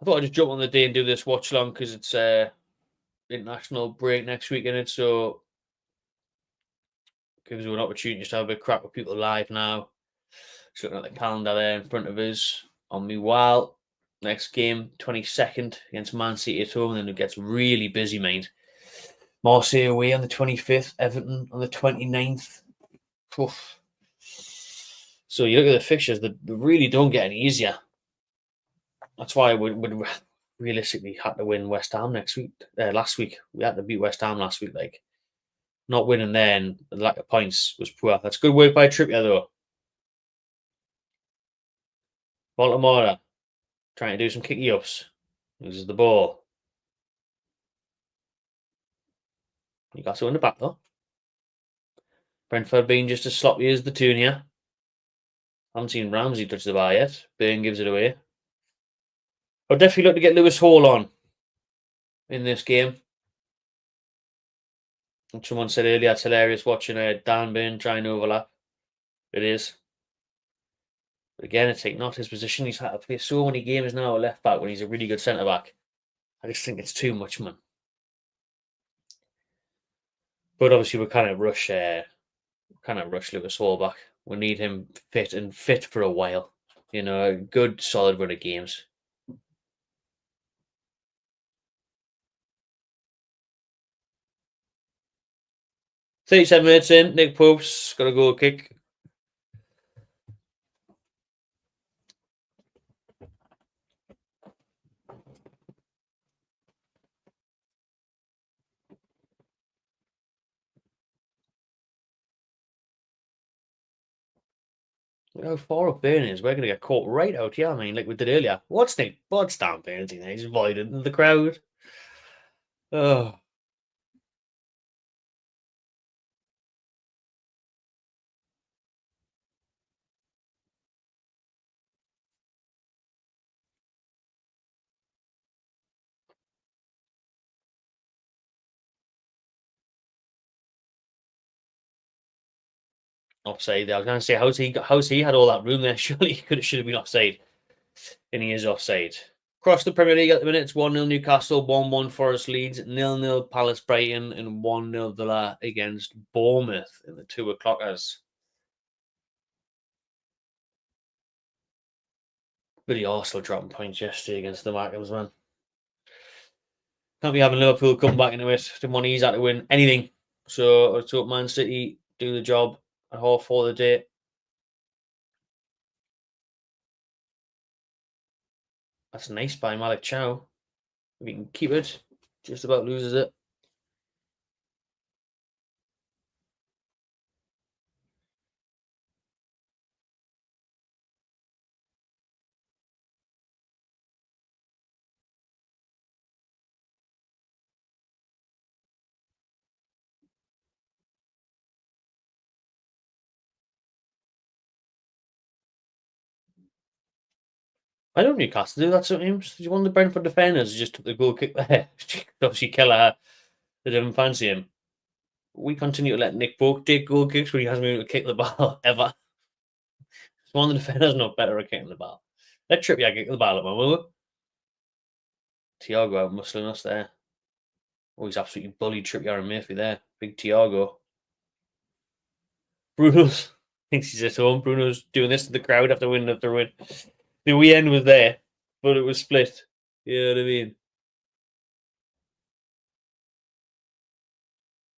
I thought I'd just jump on the day and do this watch long because it's international break next week in it, so gives you an opportunity to have a bit of crap with people live now. Just looking at the calendar there in front of us on me while next game 22nd against Man City at home, and then it gets really busy, mate. Marseille away on the 25th, Everton on the 29th. Oof. So you look at the fixtures, they really don't get any easier. That's why we would realistically had to win West Ham last week. We had to beat West Ham last week. Like, not winning there and the lack of points was poor. That's good work by Trippier, though. Baltimore trying to do some kicky ups. Loses the ball. Newcastle in the back, though. Brentford being just as sloppy as the tune here. Haven't seen Ramsey touch the bar yet. Burn gives it away. I'll definitely look to get Lewis Hall on in this game. And someone said earlier, it's hilarious watching Dan Burn try and overlap. It is. But again, it's like not his position. He's had to play so many games now at left back when he's a really good centre back. I just think it's too much, man. But obviously, we kind of rush Lewis Hall back. We need him fit for a while. You know, a good solid run of games. "37 minutes in, Nick Pope's got a goal kick. How far up Burn is, we're going to get caught right out here. I mean, like we did earlier. What's Dan Burn doing there? He's avoided in the crowd. Oh. Offside. I was going to say, how's he had all that room there? Surely he should have been offside. And he is offside. Across the Premier League at the minute, it's 1-0 Newcastle, 1-1 Forest Leeds, 0-0 Palace Brighton, and 1-0 Villa against Bournemouth in the 2 o'clockers. Really Arsenal dropping points yesterday against the Markhams, man. Can't be having Liverpool come back into it. Didn't want ease out to win anything. So let's hope Man City do the job at half 4 of the day. That's nice by Malik Chow. If he can keep it, just about loses it. I don't Newcastle do that sometimes. One of the Brentford defenders just took the goal kick there. Obviously, Kelleher, they didn't fancy him. We continue to let Nick Pope take goal kicks when he hasn't been able to kick the ball ever. One of the defenders not better at kicking the ball. Let Trippier kick the ball at my will. Thiago out muscling us there. Oh, he's absolutely bullied Trippier and Murphy there. Big Thiago. Bruno's thinks he's at home. Bruno's doing this to the crowd after win after win. The weekend was there, but it was split. You know what I mean?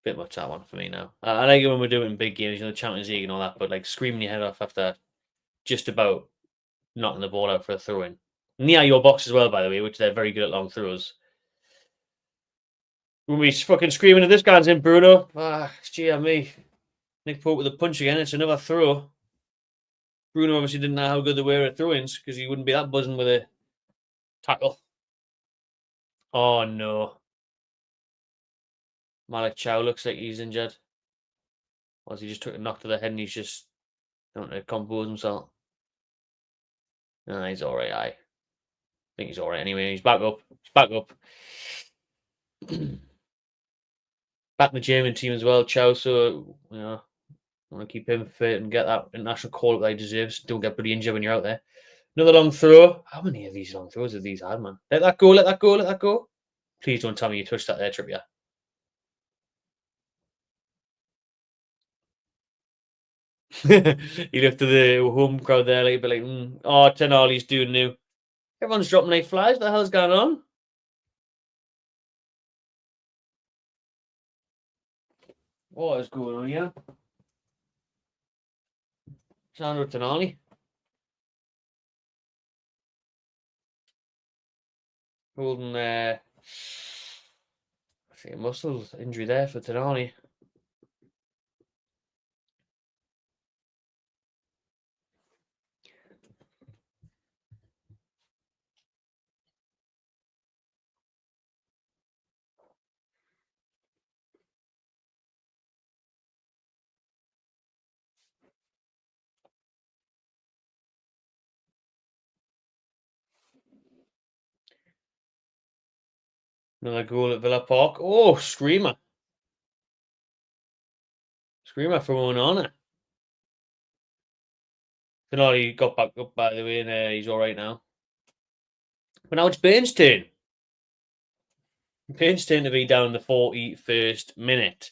Bit much that one for me now. I like it when we're doing big games, the Champions League and all that, but like screaming your head off after just about knocking the ball out for a throw in. Near your box as well, by the way, which they're very good at long throws. When we fucking screaming at this guy's in Bruno. Gee, me. Nick Pope with a punch again. It's another throw. Bruno obviously didn't know how good they were at throw-ins because he wouldn't be that buzzing with a tackle. Oh no. Malik Chow looks like he's injured. Or he just took a knock to the head and he's just don't know, compose himself. No, he's alright, I think he's alright anyway. He's back up. He's back up. Back in the German team as well, Chow, so I want to keep him fit and get that international call that he deserves. Don't get pretty injured when you're out there. Another long throw. How many of these long throws have these had, man? Let that go, let that go, let that go. Please don't tell me you touched that there, Trippier. He looked at the home crowd there, like, oh, Tenali's doing new. Everyone's dropping like flies. What the hell's going on? What is going on here? Sandro Tonali. Holding I think a muscle injury there for Tonali. Another goal at Villa Park. Oh, screamer. Screamer from Onana. Tonali got back up, by the way, and he's all right now. But now it's Bain's turn. Bain's turn to be down in the 41st minute.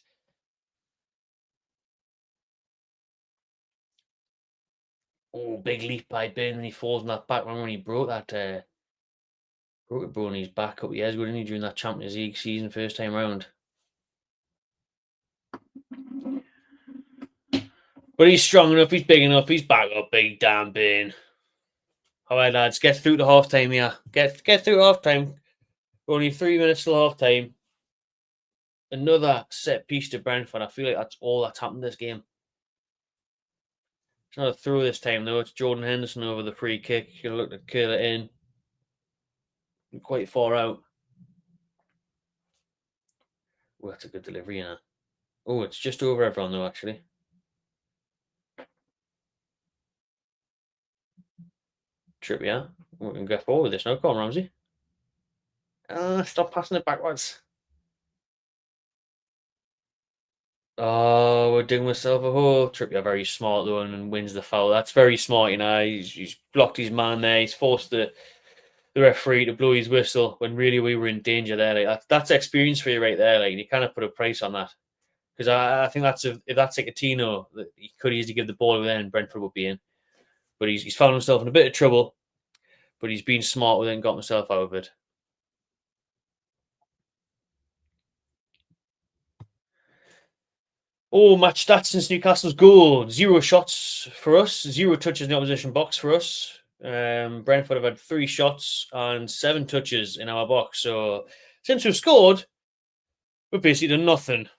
Oh, big leap by Bain when he falls in that back. Remember when he broke that broke a bone in his back a couple of years ago, didn't he, during that Champions League season, first time round. But he's strong enough, he's big enough, he's back up, big damn Bain. All right, lads, get through to half time here. Get through half time. Only 3 minutes till half time. Another set piece to Brentford. I feel like that's all that's happened this game. It's not a throw this time, though. It's Jordan Henderson over the free kick. Going to look to curl it in. Quite far out. Oh, that's a good delivery, you know. Oh, it's just over everyone, though, actually. Trippier. We can go forward with this now. Come on, Ramsey. Stop passing it backwards. Oh, we're digging myself a hole. Trippier very smart though and wins the foul. That's very smart, you know. He's blocked his man there. He's forced the referee to blow his whistle when really we were in danger there. Like that's experience for you right there. Like you kind of put a price on that because I think if that's like a Tino, he could easily give the ball away and Brentford would be in. But he's found himself in a bit of trouble. But he's been smart with it and got himself out of it. Oh, match stats since Newcastle's goal. 0 shots for us, 0 touches in the opposition box for us. Brentford have had 3 shots and 7 touches in our box. So since we've scored, we've basically done nothing.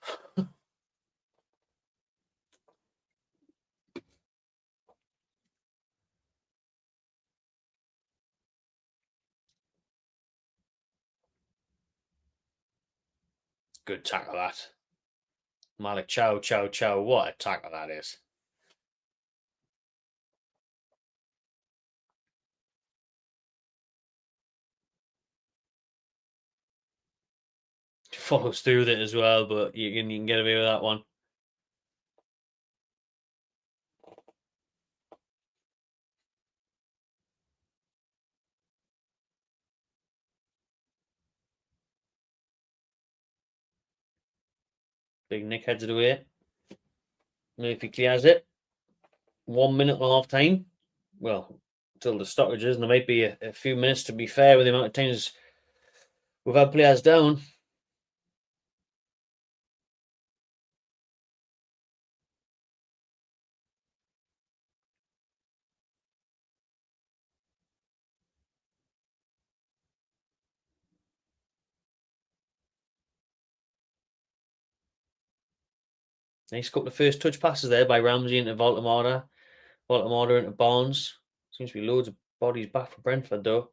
Good tackle that. Malik Chow, Chow, Chow. What a tackle that is. Follows through with it as well, but you can get away with that one. Big Nick heads it away. Murphy clears it. 1 minute and half time. Well, till the stoppages, and there might be a few minutes to be fair with the amount of times we've had players down. Nice couple of first touch passes there by Ramsey into Voltamada. Voltamada into Barnes. Seems to be loads of bodies back for Brentford, though.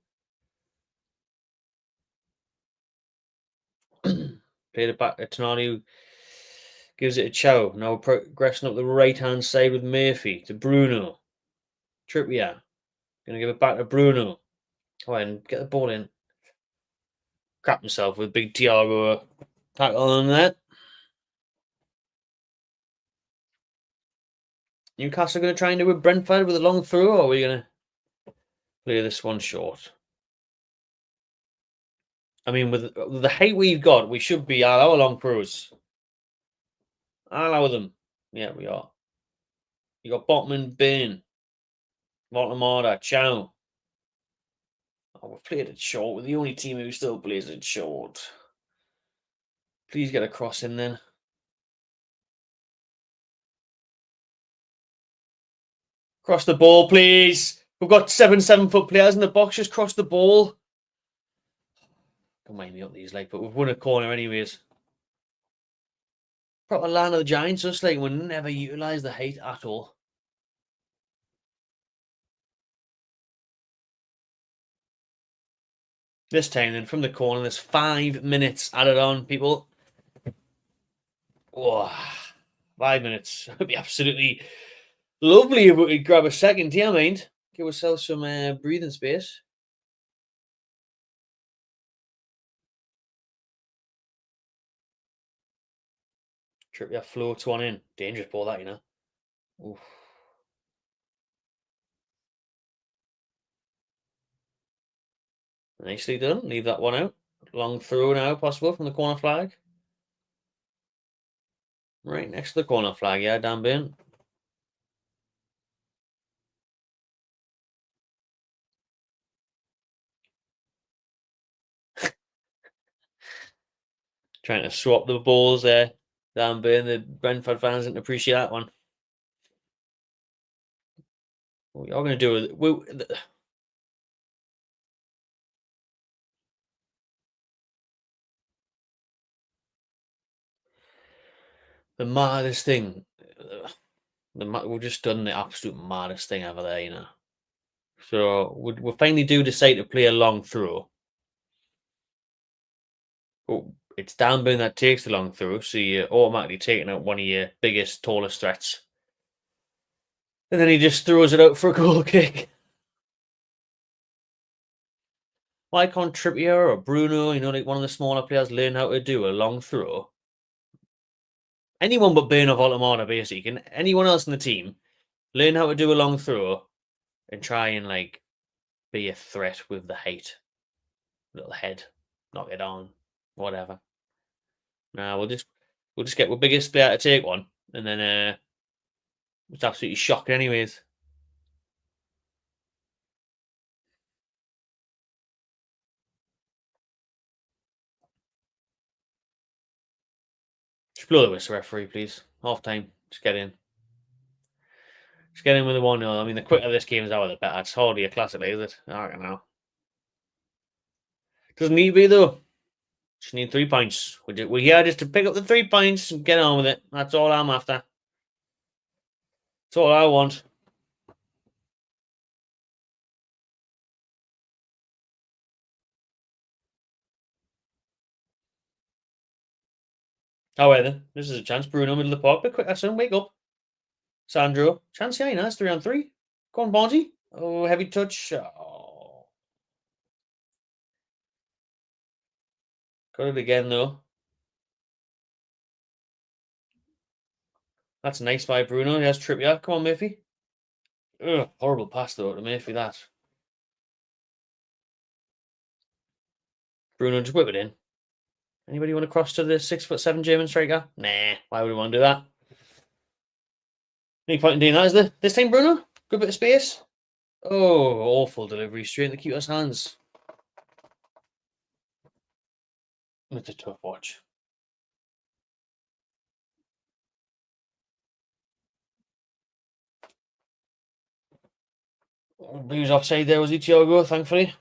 Played it back to Tonali, who gives it a Chow. Now progressing up the right-hand side with Murphy to Bruno. Trippier. Going to give it back to Bruno. Go ahead and get the ball in. Crap himself with big Thiago tackle on that. Newcastle going to try and do with Brentford with a long throw, or are we going to play this one short? I mean, with the height we've got, we should be our long throws. I'll allow them. Yeah, we are. You got Botman, Bain, Voltamada, Chow. Oh, we've played it short. We're the only team who still plays it short. Please get a cross in then. Cross the ball, please. We've got 7-foot players in the box. Just cross the ball. Don't mind me up these, like, but we've won a corner anyways. Proper land of the Giants, just like we'll never utilise the height at all. This time then, from the corner, there's 5 minutes added on, people. Oh, 5 minutes. It'd be absolutely lovely if we could grab a second here, mind. Give ourselves some breathing space. Trippier floats one in. Dangerous ball, that, you know. Oof. Nicely done. Leave that one out. Long throw now, possible from the corner flag. Right next to the corner flag, yeah, Dan Bin. Trying to swap the balls there. Dan Bin, the Brentford fans didn't appreciate that one. What are you going to do with it? The maddest thing. We've just done the absolute maddest thing ever there, you know. So we finally do decide to play a long throw. But it's Dan Burn that takes the long throw, so you're automatically taking out one of your biggest, tallest threats. And then he just throws it out for a goal kick. Why can't Trippier or Bruno, like one of the smaller players, learn how to do a long throw? Anyone but Burn or Voltamata, basically. Can anyone else in the team learn how to do a long throw and try and, like, be a threat with the height? Little head. Knock it on. Whatever. Nah, we'll just get our biggest player to take one. And then it's absolutely shocking anyways. Just blow the whistle, referee, please. Half time. Just get in. Just get in with the 1-0. I mean, the quicker this game is out, the better. It's hardly a classic, is it? I don't know. Doesn't need to be, though. Just need 3 points. We're here just to pick up the 3 points and get on with it. That's all I'm after. That's all I want. However, this is a chance. Bruno, middle of the park. Bit quick, son. Wake up. Sandro. Chance, yeah, nice. 3-on-3. Go on, Bonzi. Oh, heavy touch. Oh. Got it again, though. That's nice by Bruno. He has Trippier. Come on, Murphy. Ugh, horrible pass, though, to Murphy, that. Bruno, just whip it in. Anybody want to cross to the 6'7" German striker? Nah, why would we want to do that? No point in doing that, is there? This time, Bruno? Good bit of space. Oh, awful delivery straight in the keeper's hands. It's a tough watch. He was offside there, was he, Thiago, thankfully?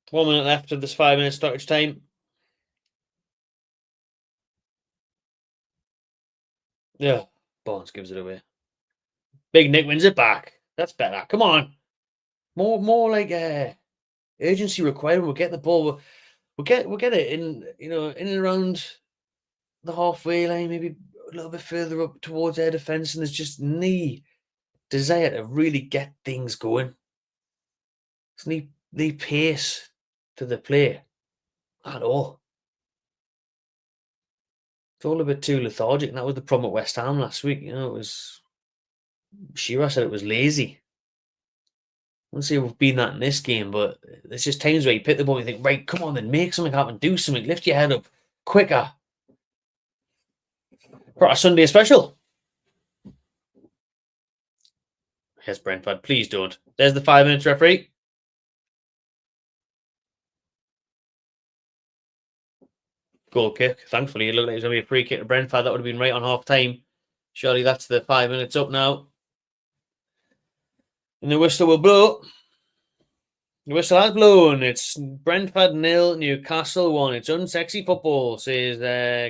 One minute left of this 5 minute stoppage time. Yeah, Barnes gives it away. Big Nick wins it back. That's better. Come on. More like urgency required. We'll get the ball. We'll get it in, in and around the halfway line, maybe a little bit further up towards their defence, and there's just no desire to really get things going. There's no pace to the play at all. It's all a bit too lethargic, and that was the problem at West Ham last week. It was Shearer said it was lazy. I wouldn't say we've been that in this game, but there's just times where you pick the ball and you think, right, come on then, make something happen, do something, lift your head up quicker. For our Sunday special. Here's Brentford. Please don't. There's the 5 minutes, referee. Goal kick. Thankfully, it looked like it was going to be a free kick to Brentford. That would have been right on half time. Surely that's the 5 minutes up now. And the whistle will blow. The whistle has blown. It's Brentford 0, Newcastle 1. It's unsexy football, says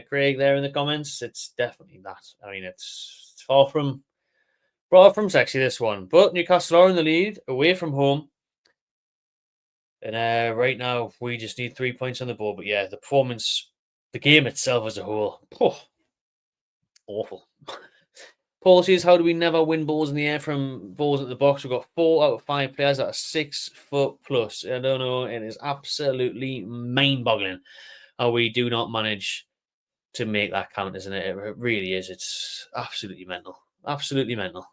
Craig there in the comments. It's definitely that. I mean, it's far from sexy, this one. But Newcastle are in the lead, away from home. And right now, we just need 3 points on the board. But yeah, the performance, the game itself as a whole, awful. Paul says, how do we never win balls in the air from balls at the box? We've got 4 out of 5 players that are 6 foot plus. I don't know. It is absolutely mind-boggling how we do not manage to make that count, isn't it? It really is. It's absolutely mental. Absolutely mental.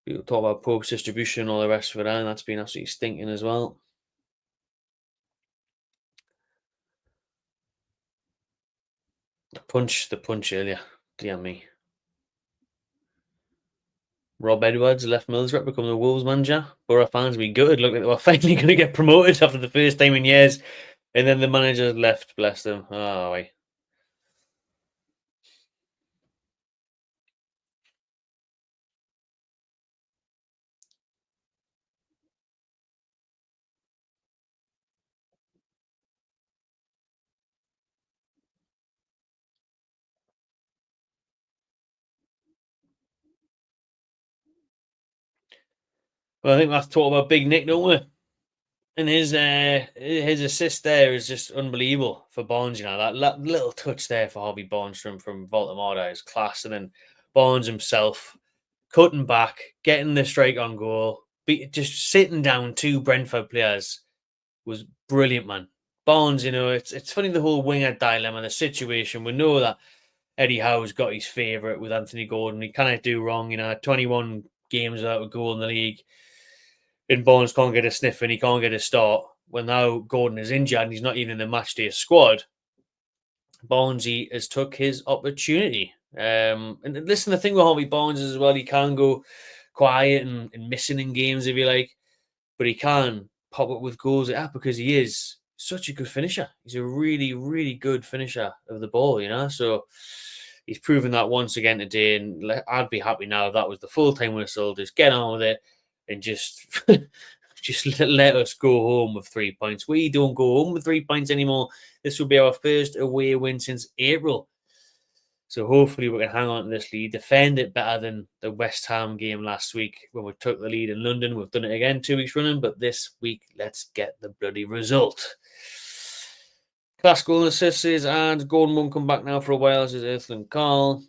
People talk about post distribution and all the rest of it, and that's been absolutely stinking as well. The punch earlier. Dear me. Rob Edwards left Middlesbrough, become the Wolves manager. Borough fans be gutted. Look like they were finally going to get promoted after the first time in years. And then the manager left, bless them. Oh, wait. Well, I think we have to talk about Big Nick, don't we? And his assist there is just unbelievable for Barnes. You know that little touch there for Harvey Barnes from Baltimore is class. And then Barnes himself cutting back, getting the strike on goal, just sitting down two Brentford players was brilliant, man. Barnes, it's funny the whole winger dilemma, the situation. We know that Eddie Howe's got his favourite with Anthony Gordon. He can't do wrong, 21 games without a goal in the league. And Barnes can't get a sniff and he can't get a start. Well, now Gordon is injured and he's not even in the matchday squad. Barnesy has took his opportunity. And listen, the thing with Harvey Barnes is as well, he can go quiet and missing in games if you like, but he can pop up with goals like that because he is such a good finisher. He's a really, really good finisher of the ball. So he's proven that once again today. And I'd be happy now if that was the full time whistle. Just get on with it and just just let us go home with 3 points. We don't go home with 3 points anymore. This will be our first away win since April. So hopefully we can hang on to this lead, defend it better than the West Ham game last week when we took the lead in London. We've done it again 2 weeks running, but this week, let's get the bloody result. Class goal and assists, and Gordon won't come back now for a while, says Earthland Carl.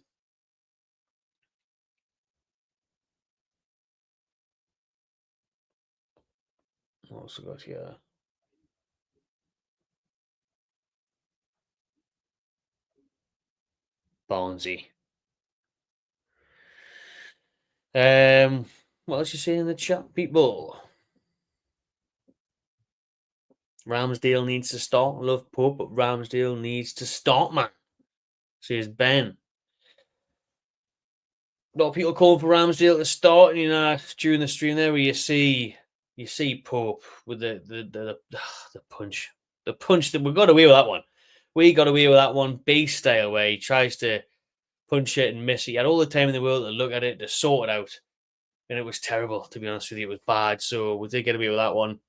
What else we got here? Barnesy. What else you saying in the chat, people? Ramsdale needs to start. Love Pope, but Ramsdale needs to start, man. Says Ben. A lot of people calling for Ramsdale to start, during the stream there, where you see Pope with the punch, that we got away with that one. We got away with that one, base style, where he tries to punch it and miss it. He had all the time in the world to look at it, to sort it out, and it was terrible. To be honest with you, it was bad. So we did get away with that one.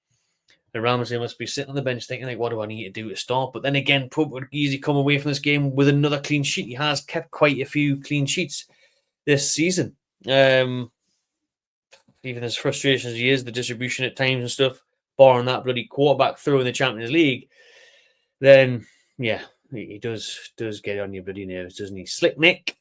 And Ramsdale must be sitting on the bench thinking, like, what do I need to do to start? But then again, Pope would easily come away from this game with another clean sheet. He has kept quite a few clean sheets this season. Even as frustrating as he is, the distribution at times and stuff, barring that bloody quarterback throw in the Champions League, then yeah, he does get on your bloody nerves, doesn't he? Slick Nick.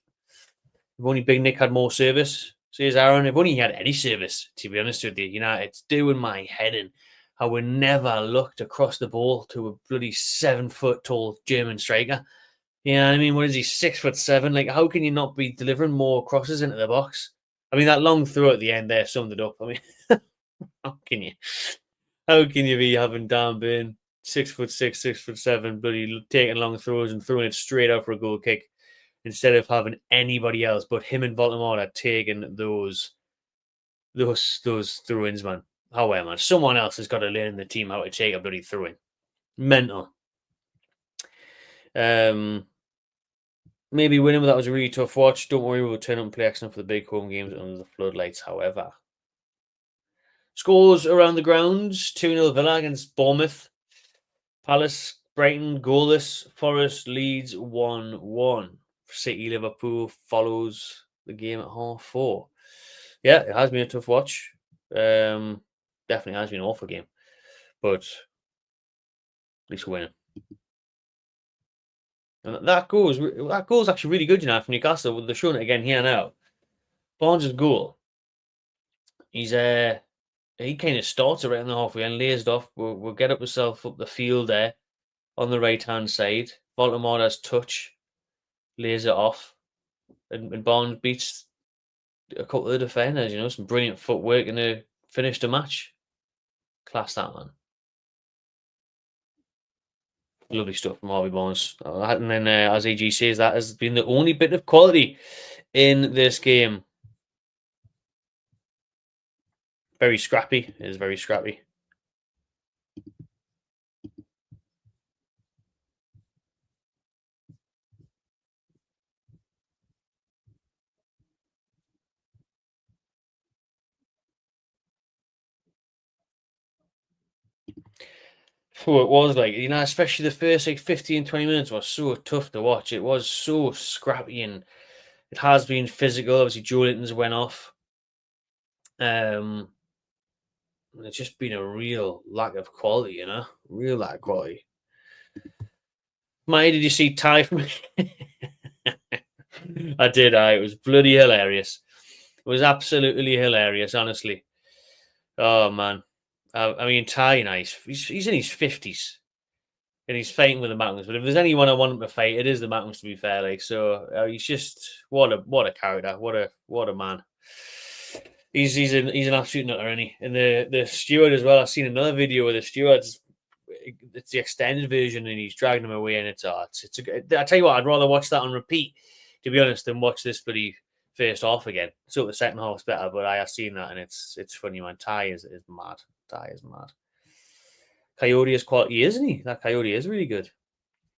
If only Big Nick had more service, says Aaron. If only he had any service, to be honest with you. It's doing my head in how we never looked across the ball to a bloody 7-foot tall German striker. Yeah, I mean, what is he, 6'7"? Like, how can you not be delivering more crosses into the box? I mean, that long throw at the end there summed it up. I mean, how can you? How can you be having Dan Burn, 6'6", 6'7", bloody taking long throws and throwing it straight out for a goal kick instead of having anybody else but him and Baltimore taking those throw-ins, man. However, man, someone else has got to learn in the team how to take a bloody throw-in. Mental. Maybe winning, but that was a really tough watch. Don't worry, we'll turn up and play excellent for the big home games under the floodlights, however. Scores around the grounds. 2-0 Villa against Bournemouth. Palace, Brighton, goalless. Forest leads 1-1. City, Liverpool follows the game at 4:30. Yeah, it has been a tough watch. Definitely has been an awful game. But at least we're winning. And that goal's actually really good, from Newcastle. They're showing it again here now. Barnes' goal. He kind of starts right in the halfway and lays it off. We'll get himself up the field there on the right hand side. Baltimore's touch, lays it off, and Barnes beats a couple of the defenders. Some brilliant footwork and to finish the match. Class that, man. Lovely stuff from Harvey Barnes. And then, as AG says, that has been the only bit of quality in this game. Very scrappy. It is very scrappy. Oh, it was like, especially the first like 15, 20 minutes was so tough to watch. It was so scrappy and it has been physical. Obviously, Joe Linton's went off. And it's just been a real lack of quality, real lack of quality. Mate, did you see Ty from? I did. It was bloody hilarious. It was absolutely hilarious, honestly. Oh man, I mean Ty, he's in his 50s and he's fighting with the mountains. But if there's anyone I want him to fight, it is the mountains. To be fair, like so, he's just what a character, what a man. He's an absolute nutter, isn't he? And the steward as well. I've seen another video with the stewards. It's the extended version, and he's dragging him away, and it's I tell you what, I'd rather watch that on repeat, to be honest, than watch this bloody first half again. So the second half's better, but I have seen that, and it's funny, man. Ty is mad. Ty is mad. Coyote is quality, isn't he? That Coyote is really good,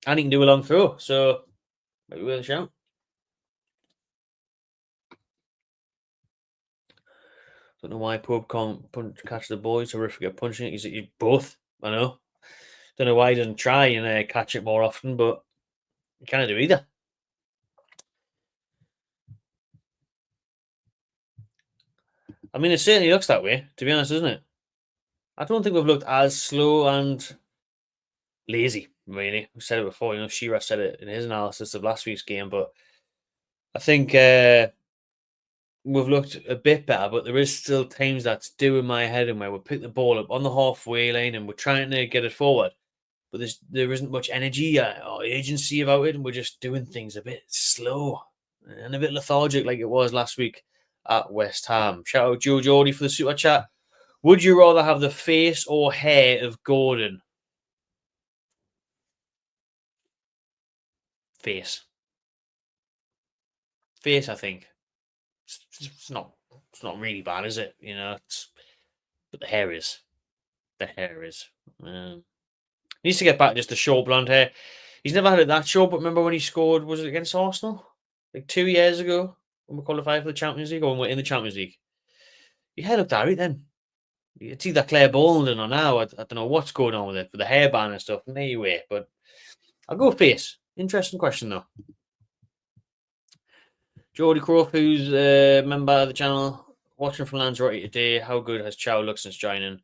and he can do a long throw, so maybe worth a shout. Don't know why Pope can't catch the ball. He's horrific at punching it. He's both. I know. Don't know why he doesn't try and catch it more often, but he can't do either. I mean, it certainly looks that way, to be honest, doesn't it? I don't think we've looked as slow and lazy, really. We said it before, Shearer said it in his analysis of last week's game, but I think we've looked a bit better, but there is still times that's doing my head in where we pick the ball up on the halfway line and we're trying to get it forward, but there isn't much energy or agency about it, and we're just doing things a bit slow and a bit lethargic like it was last week at West Ham. Shout out Joe Geordie for the super chat. Would you rather have the face or hair of Gordon? Face. Face, I think. It's not really bad, is it? But the hair is. The hair is. He needs to get back just the short blonde hair. He's never had it that short, but remember when he scored, was it against Arsenal? Like 2 years ago when we qualified for the Champions League, or when we're in the Champions League? Your hair looked alright then. It's either Claire Bolden or now. I don't know what's going on with it, for the hairband and stuff. Anyway, but I'll go face. Interesting question, though. Geordie Croft, who's a member of the channel, watching from Lanzarote today. How good has Chow looked since joining?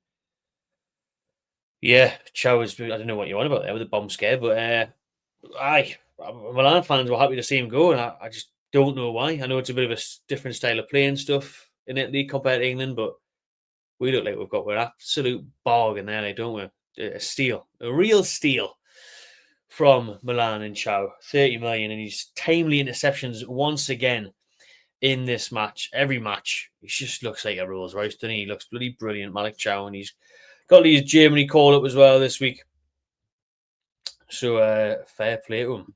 Yeah, Chow is. I don't know what you're on about there with the bomb scare, but Milan fans were happy to see him go, and I just don't know why. I know it's a bit of a different style of playing stuff in Italy compared to England, but we look like we're an absolute bargain there, like, don't we? A steal, a real steal from Milan and Chow. 30 million, and he's timely interceptions once again in this match. Every match, he just looks like a Rolls Royce, doesn't he? He looks bloody brilliant, Malik Chow, and he's got his Germany call up as well this week. So fair play to him.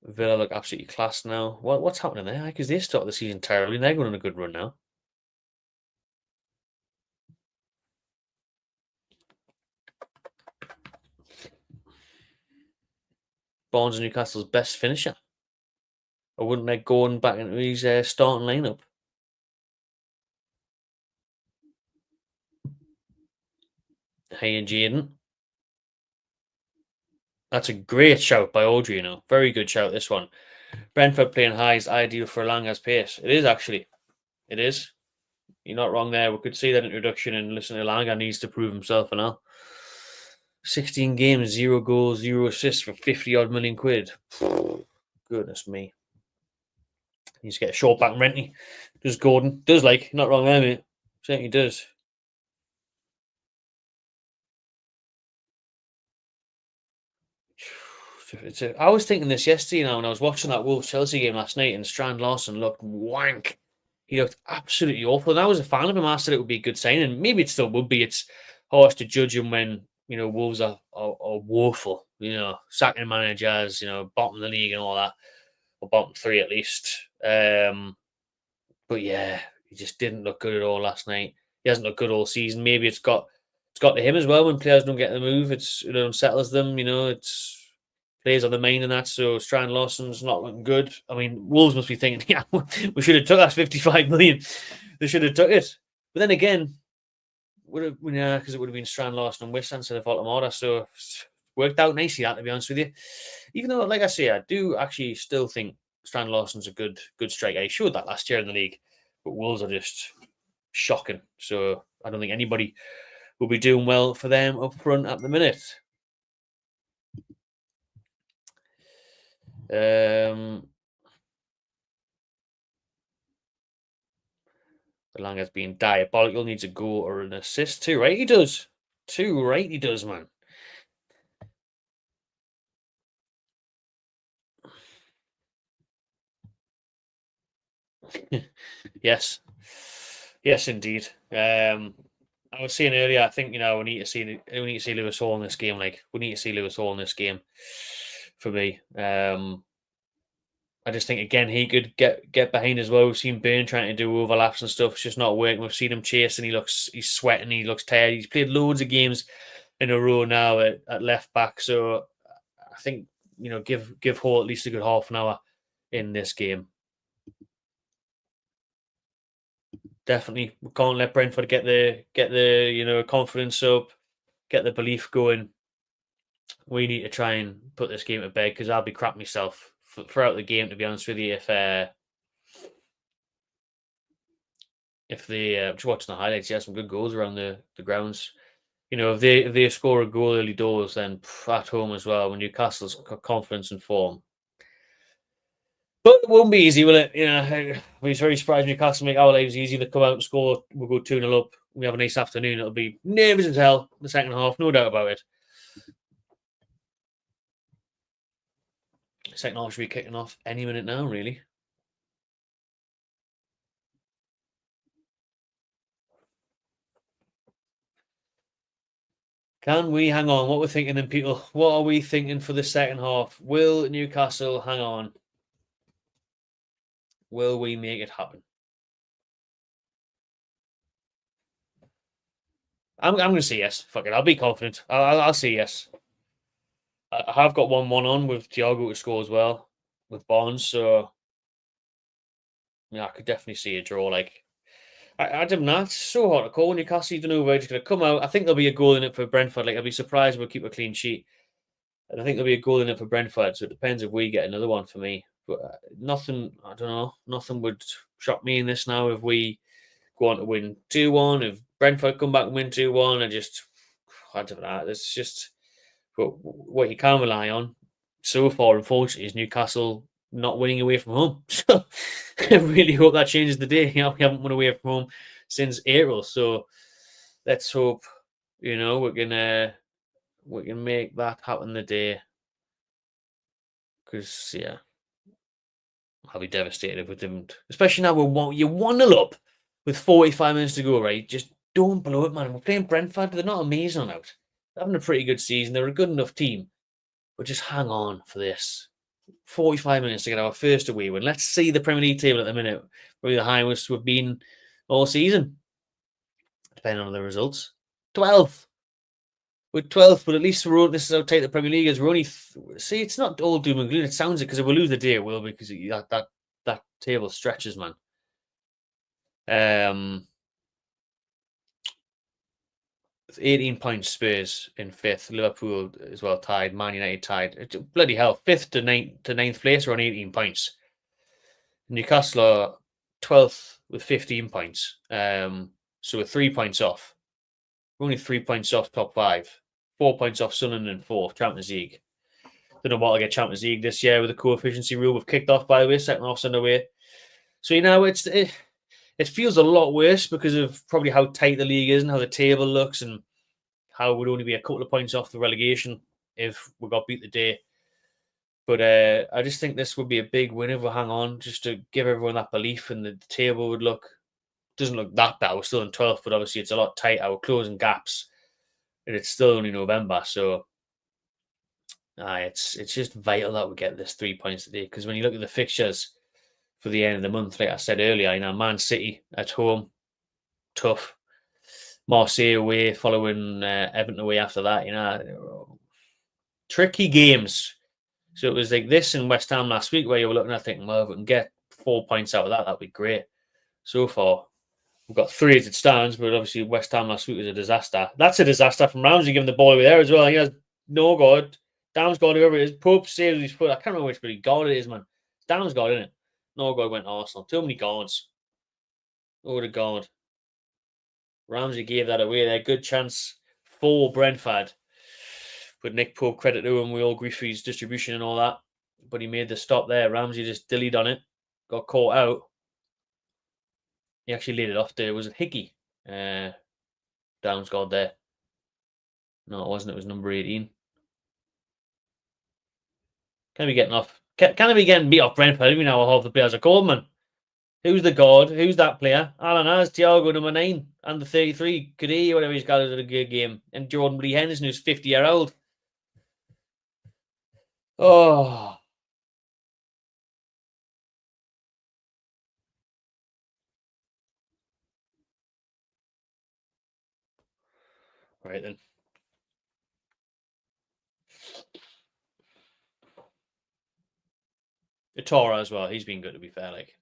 Villa look absolutely class now. What's happening there? Because they started the season terribly. They're going on a good run now. Barnes and Newcastle's best finisher. I wouldn't let Gordon back into his starting lineup. Hey and Jaden. That's a great shout by Audrey, Very good shout, this one. Brentford playing high is ideal for Langa's pace. It is, actually. It is. You're not wrong there. We could see that introduction, and listen, Langa needs to prove himself and all. 16 games, 0 goals, 0 assists for 50-odd million quid. Goodness me. He needs to get a short back renty. Does Gordon. Does, not wrong there, mate. Certainly does. I was thinking this yesterday when I was watching that Wolves-Chelsea game last night, and Strand Larson looked wank. He looked absolutely awful. And I was a fan of him. I said it would be a good signing. Maybe it still would be. It's harsh to judge him when, Wolves are woeful. Sacking managers, bottom of the league and all that. Or bottom 3 at least. But yeah, he just didn't look good at all last night. He hasn't looked good all season. Maybe it's got to him as well when players don't get the move. It unsettles them, It's players on the main and that, so Strand Lawson's not looking good. I mean, Wolves must be thinking, yeah, we should have took that 55 million. They should have took it. But then again, because it would have been Strand Lawson and Wissam instead of Altamora, so worked out nicely, that, to be honest with you. Even though, like I say, I do actually still think Strand Lawson's a good striker. He showed that last year in the league, but Wolves are just shocking. So I don't think anybody will be doing well for them up front at the minute. Langa's being diabolical, needs a goal or an assist. Too right, he does. Too right, he does, man. Yes. Yes, indeed. I was saying earlier, I think, we need to see Lewis Hall in this game. Like, we need to see Lewis Hall in this game for me. I just think, again, he could get behind as well. We've seen Byrne trying to do overlaps and stuff. It's just not working. We've seen him chasing. He's sweating. He looks tired. He's played loads of games in a row now at left back. So I think, give Hall at least a good half an hour in this game. Definitely, we can't let Brentford get the confidence up, get the belief going. We need to try and put this game to bed, because I'll be crap myself throughout the game, to be honest with you. If they just watching the highlights, yeah, some good goals around the grounds. If they score a goal early doors, then at home as well, when Newcastle's got confidence and form. But it won't be easy, will it? I was very surprised Newcastle make our lives easy. They come out and score. We'll go 2-0 up. We have a nice afternoon. It'll be nervous as hell the second half, no doubt about it. Second half should be kicking off any minute now, really. Can we hang on? What we're thinking then, people? What are we thinking for the second half? Will Newcastle hang on? Will we make it happen? I'm going to say yes. Fuck it. I'll be confident. I'll say yes. I have got 1-1 on with Thiago to score as well with Barnes. So, yeah, I could definitely see a draw. Like, I don't know. It's so hard to call. Newcastle, you don't know where it's going to come out. I think there'll be a goal in it for Brentford. Like, I'd be surprised if we keep a clean sheet. And I think there'll be a goal in it for Brentford. So it depends if we get another one for me. But nothing, I don't know. Nothing would shock me in this now if we go on to win 2-1. If Brentford come back and win 2-1, I don't know. It's just what you can rely on so far, unfortunately, is Newcastle not winning away from home. So I really hope that changes the day. We haven't won away from home since April. So let's hope, we can make that happen the day. Because, yeah, I'll be devastated if we didn't. Especially now you're 1-0 up with 45 minutes to go, right? Just don't blow it, man. We're playing Brentford, but they're not amazing on out. They're having a pretty good season. They're a good enough team. But just hang on for this. 45 minutes to get our first away win. Let's see the Premier League table at the minute. Probably the highest we've been all season, depending on the results. 12th. We're 12th, but at least this is how tight the Premier League is. We're only see, it's not all doom and gloom. It sounds it, because if we lose the day, it will, because that table stretches, man. 18 points Spurs in 5th. Liverpool as well tied. Man United tied. It's bloody hell. 5th to 9th place are on 18 points. Newcastle are 12th with 15 points. So we're 3 points off. We're only 3 points off top 5. 4 points off Sunderland in 4th, Champions League. Don't know what I'll get Champions League this year with the coefficiency rule. We've kicked off, by the way, second half's underway. So, it feels a lot worse because of probably how tight the league is and how the table looks, and how it would only be a couple of points off the relegation if we got beat the day. But I just think this would be a big win if we hang on, just to give everyone that belief, and the table doesn't look that bad. We're still in 12th, but obviously it's a lot tighter. We're closing gaps, and it's still only November. So it's just vital that we get this 3 points today, because when you look at the fixtures for the end of the month, like I said earlier, Man City at home, tough. Marseille away, following Everton away after that, tricky games. So it was like this in West Ham last week where you were looking at thinking, well, if we can get 4 points out of that, that'd be great. So far, we've got 3 as it stands, but obviously West Ham last week was a disaster. That's a disaster from Ramsey giving the ball away there as well. He has no God. Dam's God, whoever it is. Pope saves his foot. I can't remember which bloody God it is, man. Dam's God, isn't it? No God went to Arsenal. Too many gods. Oh, the God. Ramsey gave that away there. Good chance for Brentford. But Nick Pope, credit to him. We all agree for his distribution and all that. But he made the stop there. Ramsey just dillied on it. Got caught out. He actually laid it off there. Was it Hickey? Downs got there. No, it wasn't. It was number 18. Can I be getting off? Can I be getting beat off Brentford? Even now half the players are called, man. Who's the God? Who's that player? Alan has Thiago number 9 and the 33. Kadee, whatever he's got, at a good game. And Jordan Lee Henderson, who's 50-year-old. Oh. Right then. Itora as well. He's been good, to be fair. Like,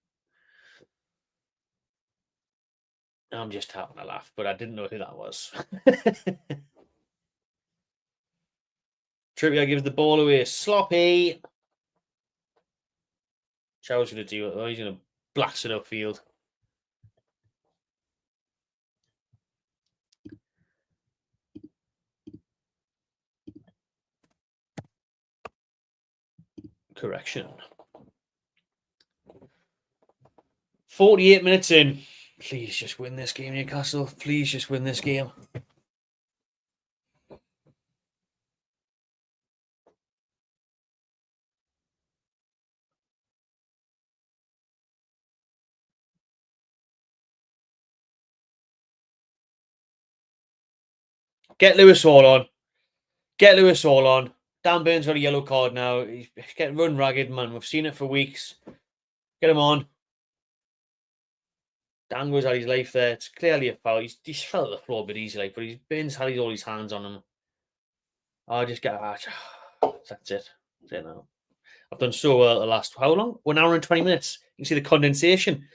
I'm just having a laugh, but I didn't know who that was. Trippier gives the ball away. Sloppy. Chow's going to do it, though. He's going to blast it upfield. Correction. 48 minutes in. Please just win this game, Newcastle. Please just win this game. Get Lewis Hall on. Get Lewis Hall on. Dan Burns got a yellow card now. He's getting run ragged, man. We've seen it for weeks. Get him on. Dan goes out his life there. It's clearly a foul. He's fell at the floor a bit easily, but Burns had all his hands on him. I just get that's it. That's it now. I've done so well the last how long? 1 hour and 20 minutes. You can see the condensation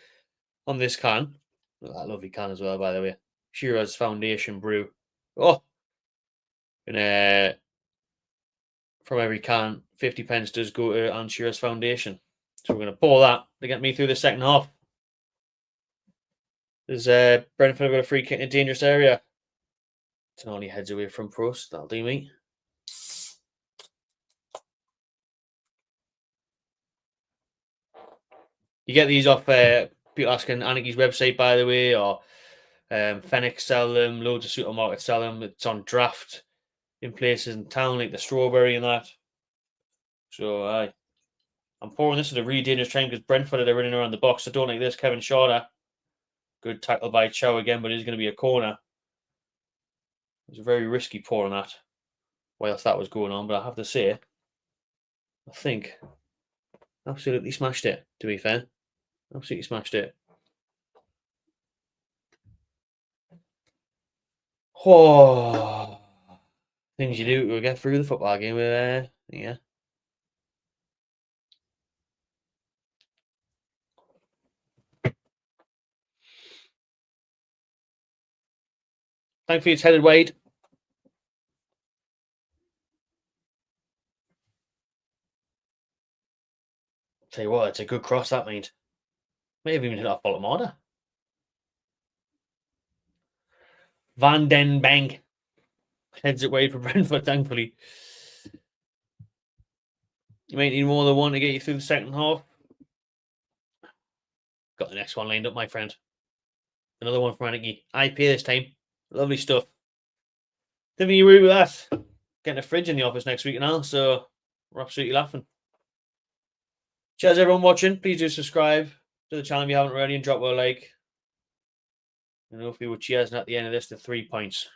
on this can. Look at that lovely can as well, by the way. Shiraz Foundation Brew. Oh, and from every can, 50 pence does go to Anne Shearer's Foundation. So we're going to pour that to get me through the second half. There's Brentford got a free kick in a dangerous area. Tonali heads away from Prost. That'll do me. You get these off people asking Aniki's website, by the way, or Fenix sell them. Loads of supermarkets sell them. It's on draft in places in town like the Strawberry and that. So I'm pouring this at a really dangerous time because Brentford are running around the box. I don't like this. Kevin Shorter. Good tackle by Chow again, but it's going to be a corner. It was a very risky pour on that whilst that was going on, but I have to say, I think absolutely smashed it, to be fair. Absolutely smashed it. Oh, things you do to get through the football game with, yeah. Thankfully, it's headed wide. Tell you what, it's a good cross, that means. May have even hit off bottom order. Van Den Bank heads it wide for Brentford, thankfully. You might need more than one to get you through the second half. Got the next one lined up, my friend. Another one from Aniki. I pay this time. Lovely stuff. Didn't you agree with that? Getting a fridge in the office next week now, so we're absolutely laughing. Cheers, everyone watching. Please do subscribe to the channel if you haven't already and drop a like. And hopefully we'll cheers at the end of this to 3 points.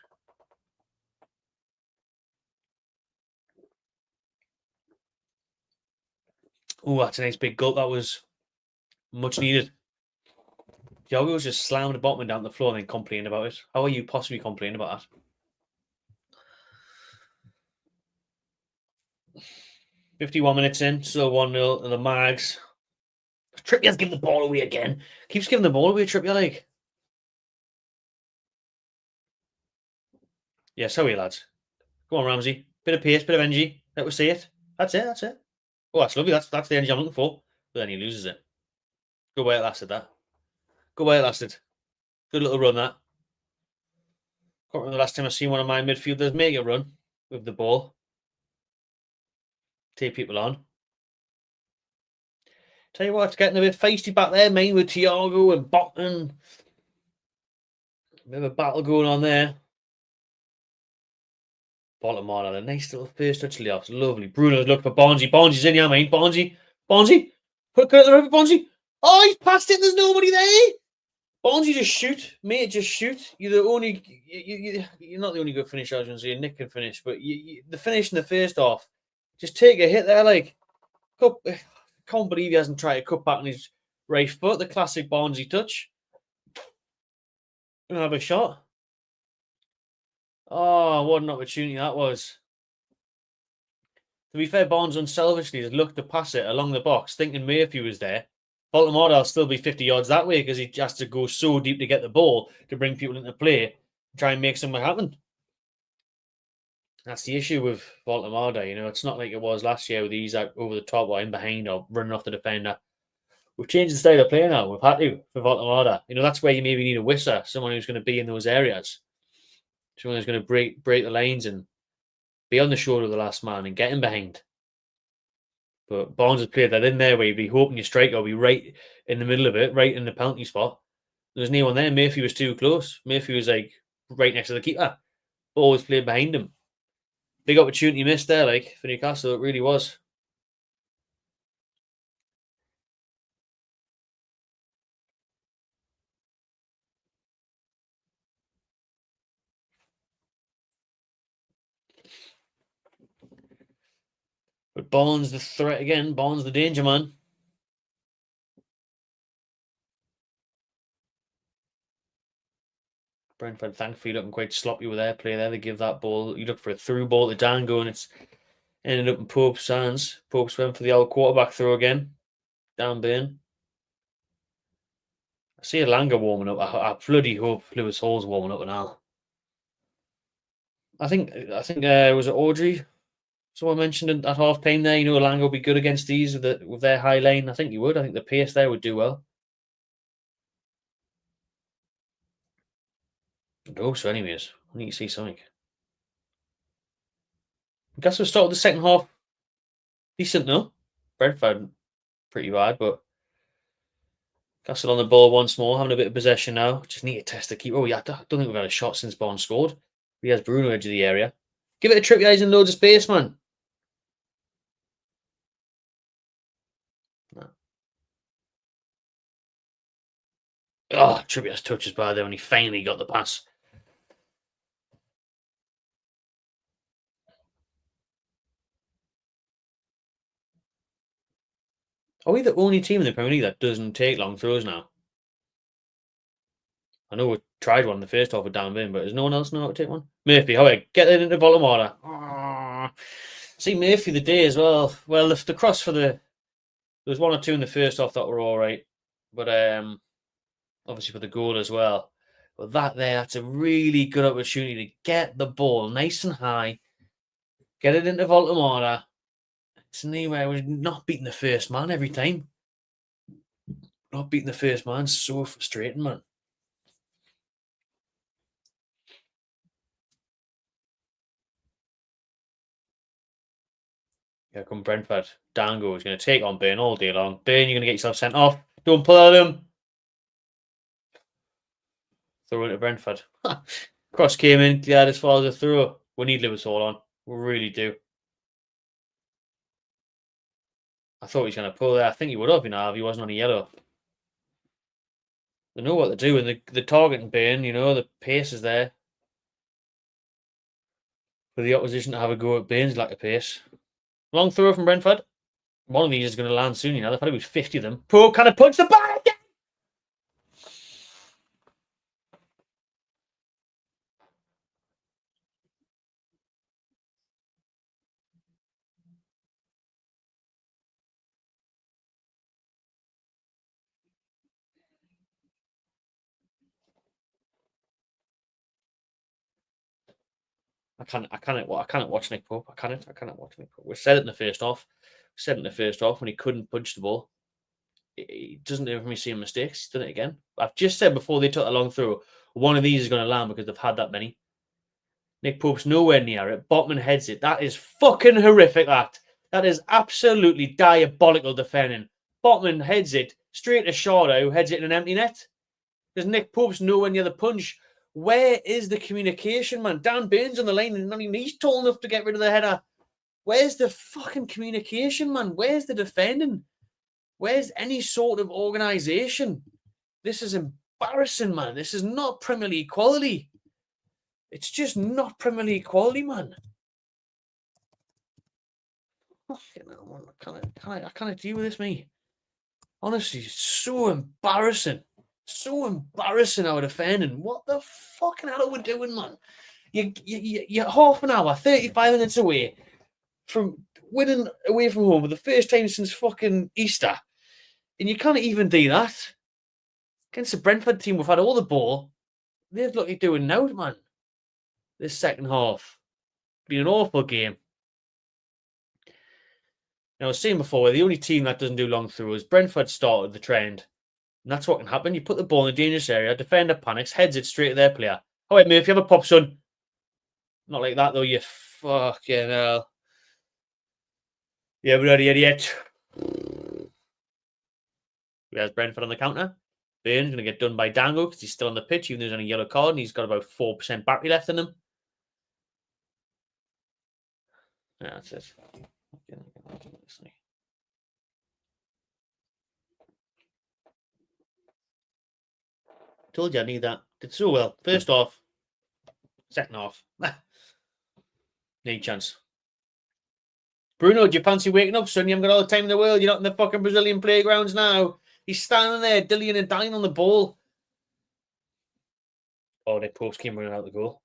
Oh, that's a nice big gulp. That was much needed. Diogo was just slammed the bottom down the floor and then complaining about it. How are you possibly complaining about that? 51 minutes in, still 1-0 to the Mags. Trippier's giving the ball away again. Keeps giving the ball away, Trippier, like. Yeah, sorry, lads. Go on, Ramsey. Bit of pace, bit of energy. Let us see it. That's it, that's it. Oh, that's lovely. That's the energy I'm looking for. But then he loses it. Good way it lasted, that. Good way it lasted. Good little run, that. Can't remember the last time I seen one of my midfielders make a run with the ball. Take people on. Tell you what, it's getting a bit feisty back there, mate, with Thiago and Botman. Bit of a battle going on there. Baltimore, a nice little first touch of the off. Lovely. Bruno's looking for Bonzi. Bonzi's in here, mate. Bonzi. Put it over Bonzi. Oh, he's passed it. There's nobody there. Bonzi, just shoot. Mate, just shoot. You're the only... You're not the only good finisher, I was going to say. Nick can finish. But the finish in the first half, just take a hit there, like... Can't believe he hasn't tried to cut back on his right foot. The classic Bonzi touch. Gonna have a shot. Oh, what an opportunity that was. To be fair, Barnes unselfishly has looked to pass it along the box, thinking Murphy was there. Baltimore will still be 50 yards that way because he has to go so deep to get the ball to bring people into play, try and make something happen. That's the issue with Baltimore. You know, it's not like it was last year with he's out over the top or in behind or running off the defender. We've changed the style of play now. We've had to for Baltimore. You know, that's where you maybe need a whistle, someone who's going to be in those areas, someone who's going to break the lanes and be on the shoulder of the last man and get in behind. But Barnes has played that in there where you'd be hoping your striker will be right in the middle of it, right in the penalty spot. There was no one there. Murphy was too close. Murphy was like right next to the keeper. Always played behind him. Big opportunity missed there, like for Newcastle. It really was. But Barnes the threat again. Barnes the danger man. Brentford thankfully looking quite sloppy with their play there. They give that ball. You look for a through ball to Dango and it's ended up in Pope's hands. Pope's went for the old quarterback throw again. Down Burn. I see Elanga warming up. I bloody hope Lewis Hall's warming up and all. I think was it Audrey? Someone mentioned at half time there. You know, Elanga will be good against these with their high line. I think he would. I think the pace there would do well. I hope so. Anyways, I need to see something. I guess we'll start with the second half. Decent, no? Brentford pretty bad, but Castle on the ball once more, having a bit of possession now. Just need to test the keeper. Oh, yeah, I don't think we've had a shot since Barnes scored. He has Bruno edge of the area. Give it a trip, guys, in loads of space, man. No. Oh, Trippier's touch is bad there when he finally got the pass. Are we the only team in the Premier League that doesn't take long throws now? I know we tried one in the first half with Dan Bin, but does no one else know how to take one? Murphy, however, get it into Baltimore. Oh. See Murphy the day as well. Well, the cross for there was one or two in the first half that were all right, but obviously for the goal as well. But that's a really good opportunity to get the ball nice and high, get it into Baltimore. It's anywhere we're not beating the first man every time. Not beating the first man, so frustrating, man. Here come Brentford. Dango is going to take on Burn all day long. Burn, you're going to get yourself sent off. Don't pull at him. Throw into Brentford. Cross came in. Glad as far as a throw. We need Lewis Hall on. We really do. I thought he was going to pull there. I think he would have, if he wasn't on a yellow. They know what they're doing. The targeting Burn, the pace is there. For the opposition to have a go at Bain's lack of pace. Long throw from Brentford. One of these is going to land soon, They've probably 50 of them. Poor kind of punch the bag! I cannot watch Nick Pope. I cannot watch Nick Pope. We said it in the first half. When he couldn't punch the ball. He doesn't ever me seeing mistakes. He's done it again. I've just said before they took a long throw, one of these is going to land because they've had that many. Nick Pope's nowhere near it. Botman heads it. That is fucking horrific, that is absolutely diabolical defending. Botman heads it straight to Shardo, who heads it in an empty net. Because Nick Pope's nowhere near the punch. Where is the communication, man? Dan Burns on the line, and I mean, he's tall enough to get rid of the header. Where's the fucking communication, man? Where's the defending? Where's any sort of organisation? This is embarrassing, man. This is not Premier League quality. It's just not Premier League quality, man. Fucking hell, man. I can't deal with this, me. Honestly, so embarrassing. So embarrassing our defending. What the fucking hell are we doing, man? You're half an hour, 35 minutes away from winning away from home for the first time since fucking Easter. And you can't even do that. Against the Brentford team, we've had all the ball. They've looked like doing now, man. This second half. Been an awful game. I was saying before, the only team that doesn't do long throws. Brentford started the trend. And that's what can happen. You put the ball in a dangerous area, defender panics, heads it straight to their player. Oh, wait, Murphy, have a pop, son. Not like that, though, you fucking hell. Yeah, bloody idiot. There's Brentford on the counter. Burns going to get done by Dango because he's still on the pitch, even though he's on a yellow card and he's got about 4% battery left in him. Yeah, that's it. Told you I need that. Did so well. First off. Second half. No chance. Bruno, do you fancy waking up, son? You haven't got all the time in the world. You're not in the fucking Brazilian playgrounds now. He's standing there, dillying and dying on the ball. Oh, Nick Pope's came running out the goal.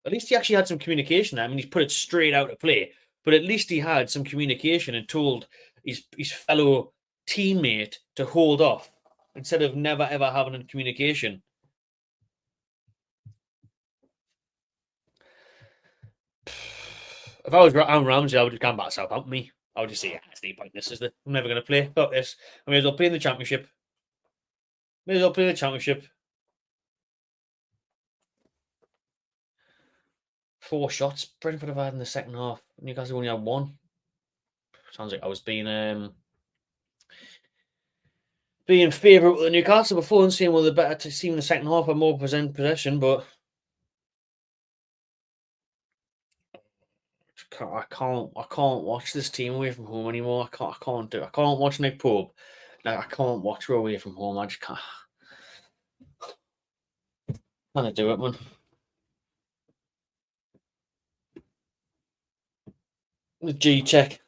At least he actually had some communication there. I mean, he's put it straight out of play. But at least he had some communication and told his fellow teammate to hold off instead of never, ever having a communication. If I was Aaron Ramsey, I would just come back to Southampton, me. I would just say, yeah, it's no pointless, is it? I'm never going to play. Got this. I may as well play in the Championship. 4 shots Brentford have had in the second half. Newcastle only had 1. Sounds like I was being favourite with the Newcastle before and saying, well, the better team in the second half had more possession, but I can't watch this team away from home anymore. I can't do it. I can't watch Nick Pope. I can't watch her away from home. I just can't. Can't do it, man. The G-Tech.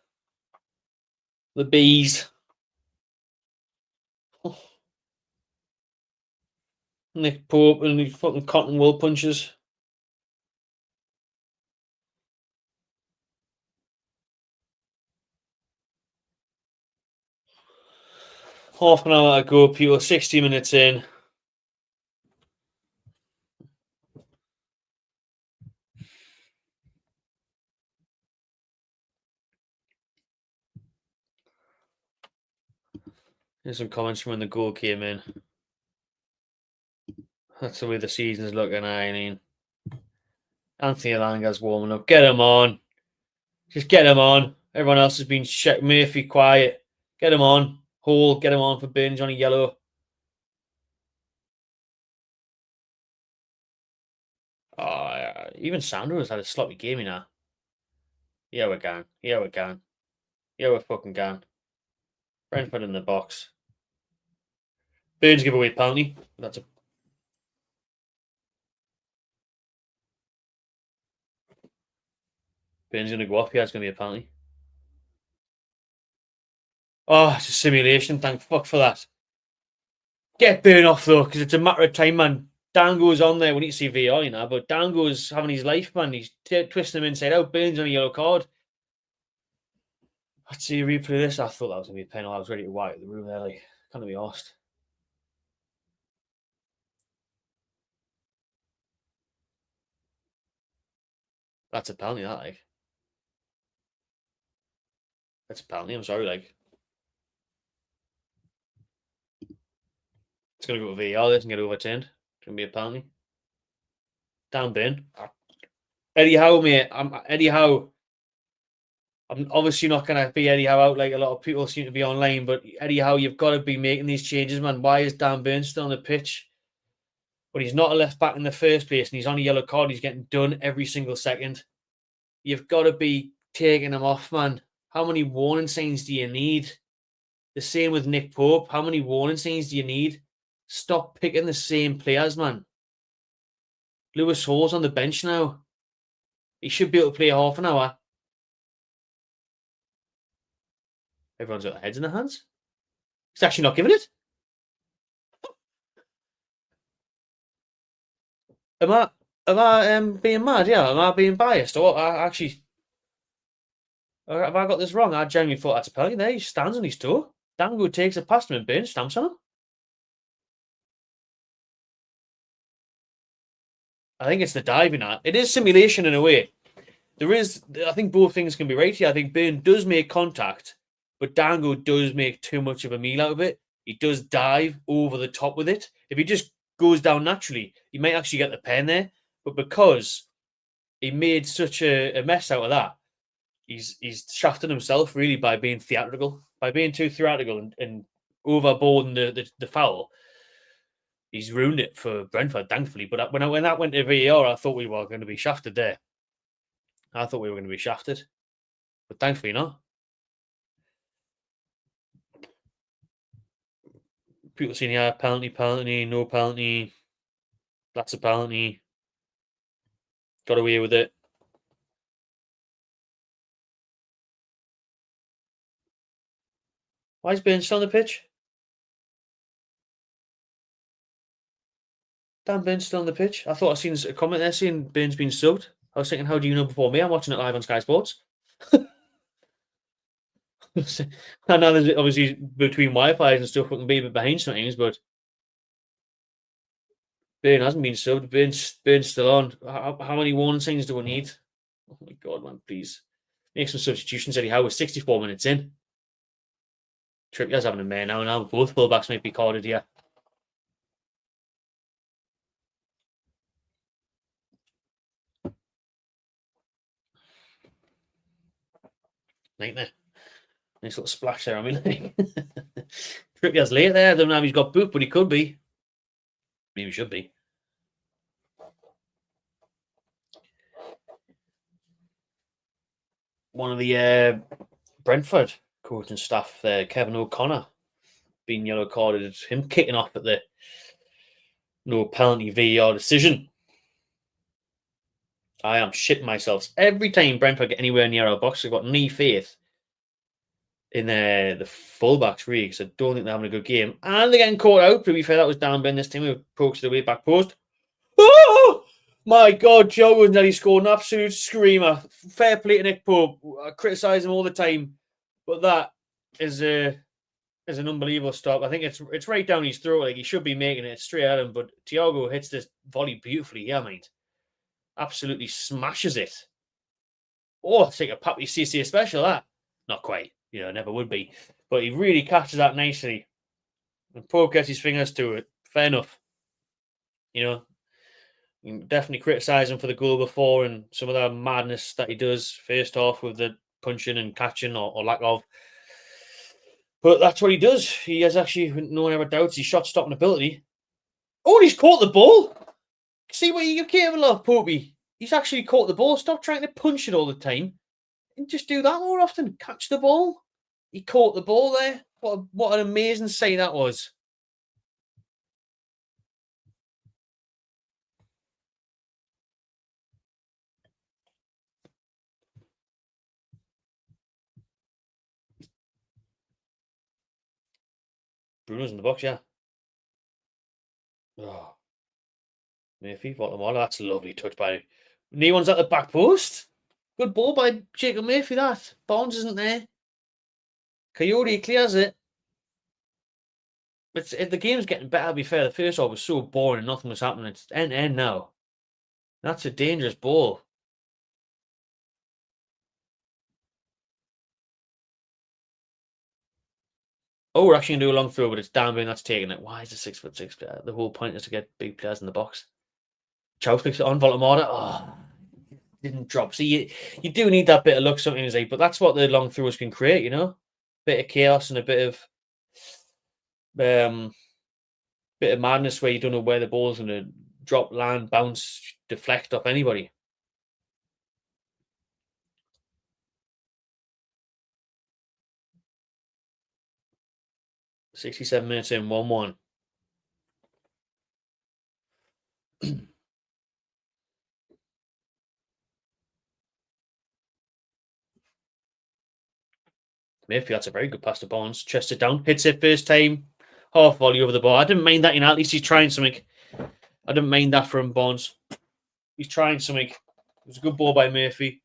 The Bees. Oh. Nick Pope and his fucking cotton wool punches. Half an hour to go, people. 60 minutes in. Here's some comments from when the goal came in. That's the way the season's looking, I mean. Anthony Elanga's warming up. Get him on. Just get him on. Everyone else has been shit. Murphy quiet. Get him on. Hall, get him on for Burns on a yellow. Oh, even Sandro's had a sloppy game, you know. Yeah, we're gone. Yeah, we're fucking gone. Brentford in the box. Burns give away penalty. That's a Burns gonna go off. Yeah, it's gonna be a penalty. Oh, it's a simulation. Thank fuck for that. Get Burn off though, because it's a matter of time, man. Dango's on there. We need to see VR, you know, but Dango's having his life, man. He's twisting him inside out. Burns on a yellow card. Let's see a replay of this. I thought that was gonna be a penalty. I was ready to wipe the room there, like, can't be arsed. That's a penalty, that, like. That's a penalty, I'm sorry, like. It's going to go to VAR, this, and get overturned. It's going to be a penalty. Dan Burn. Eddie Howe, mate. Eddie Howe. I'm obviously not going to be Eddie Howe out like a lot of people seem to be online, but Eddie Howe, you've got to be making these changes, man. Why is Dan Burn still on the pitch? But he's not a left back in the first place, and he's on a yellow card. He's getting done every single second. You've got to be taking him off, man. How many warning signs do you need? The same with Nick Pope. How many warning signs do you need? Stop picking the same players, man. Lewis Hall's on the bench now. He should be able to play half an hour. Everyone's got their heads in their hands. He's actually not giving it. Am I being mad? Yeah, am I being biased? Or have I got this wrong? I genuinely thought that's a penalty there. He stands on his toe. Dango takes it past him and Burn stamps on him. I think it's the diving art. It is simulation in a way. I think both things can be right here. I think Burn does make contact, but Dango does make too much of a meal out of it. He does dive over the top with it. If he just goes down naturally, he might actually get the pen there. But because he made such a mess out of that, he's shafted himself really by being theatrical, by being too theatrical and overboarding the foul. He's ruined it for Brentford, thankfully. But when that went to VAR, I thought we were going to be shafted there. I thought we were going to be shafted, but thankfully not. People saying, yeah, penalty, no penalty. That's a penalty. Got away with it. Why is Burns still on the pitch? Dan Burns still on the pitch. I thought I seen a comment there saying Burns been subbed. I was thinking, how do you know before me? I'm watching it live on Sky Sports. I know there's obviously between Wi-Fi and stuff, we can be a bit behind sometimes, but Burn hasn't been subbed. Burn's still on. How many warning signs do we need? Oh my God, man, please. Make some substitutions, Eddie Howe. We're 64 minutes in. Trippier's having a mare now. Both fullbacks might be carded here. Nightmare. Nice little splash there on me. Trippier's late there. I don't know if he's got boot, but he could be. Maybe he should be. One of the Brentford coaching staff there, Kevin O'Connor, being yellow carded. Him kicking off at the no penalty VAR decision. I am shitting myself. Every time Brentford get anywhere near our box, I've got no faith in the fullbacks, really, because I don't think they're having a good game. And they're getting caught out. To be fair, that was Dan Ben this time. We poked to the way back post. Oh! My God, Joe nearly scored an absolute screamer. Fair play to Nick Pope. I criticise him all the time. But that is an unbelievable stop. I think it's right down his throat. Like he should be making it straight at him. But Thiago hits this volley beautifully. Yeah, mate. Absolutely smashes it. Oh, it's like a Papi CC special, that. Not quite. Never would be. But he really catches that nicely. And Pope gets his fingers to it. Fair enough. You can definitely criticise him for the goal before and some of the madness that he does first off with the punching and catching or lack of. But that's what he does. He has actually, no one ever doubts, his shot stopping ability. Oh, he's caught the ball. See what you're capable of, Popey. He's actually caught the ball. Stop trying to punch it all the time. And just do that more often. Catch the ball. He caught the ball there. What an amazing sight that was. Bruno's in the box, yeah. Oh. Murphy, Votamala, that's a lovely touch by Neon's at the back post. Good ball by Jacob Murphy, that. Barnes isn't there. Coyote clears it. The game's getting better, to be fair. The first half was so boring, nothing was happening. It's end-to-end now. That's a dangerous ball. oh, we're actually going to do a long throw, but it's Danby that's taking it. Why is it 6'6" player? The whole point is to get big players in the box. Chow flicks it on, Voldemort. Oh, didn't drop. See, you do need that bit of luck sometimes, but that's what the long throws can create, you know? Bit of chaos and a bit of madness where you don't know where the ball's going to drop, land, bounce, deflect off anybody. "67 minutes in, 1-1. Mayfield, that's a very good pass to Barnes. Chest it down, hits it first time, half volley over the bar. I didn't mind that, you know. At least he's trying something. I didn't mind that from Barnes. He's trying something. It was a good ball by Murphy.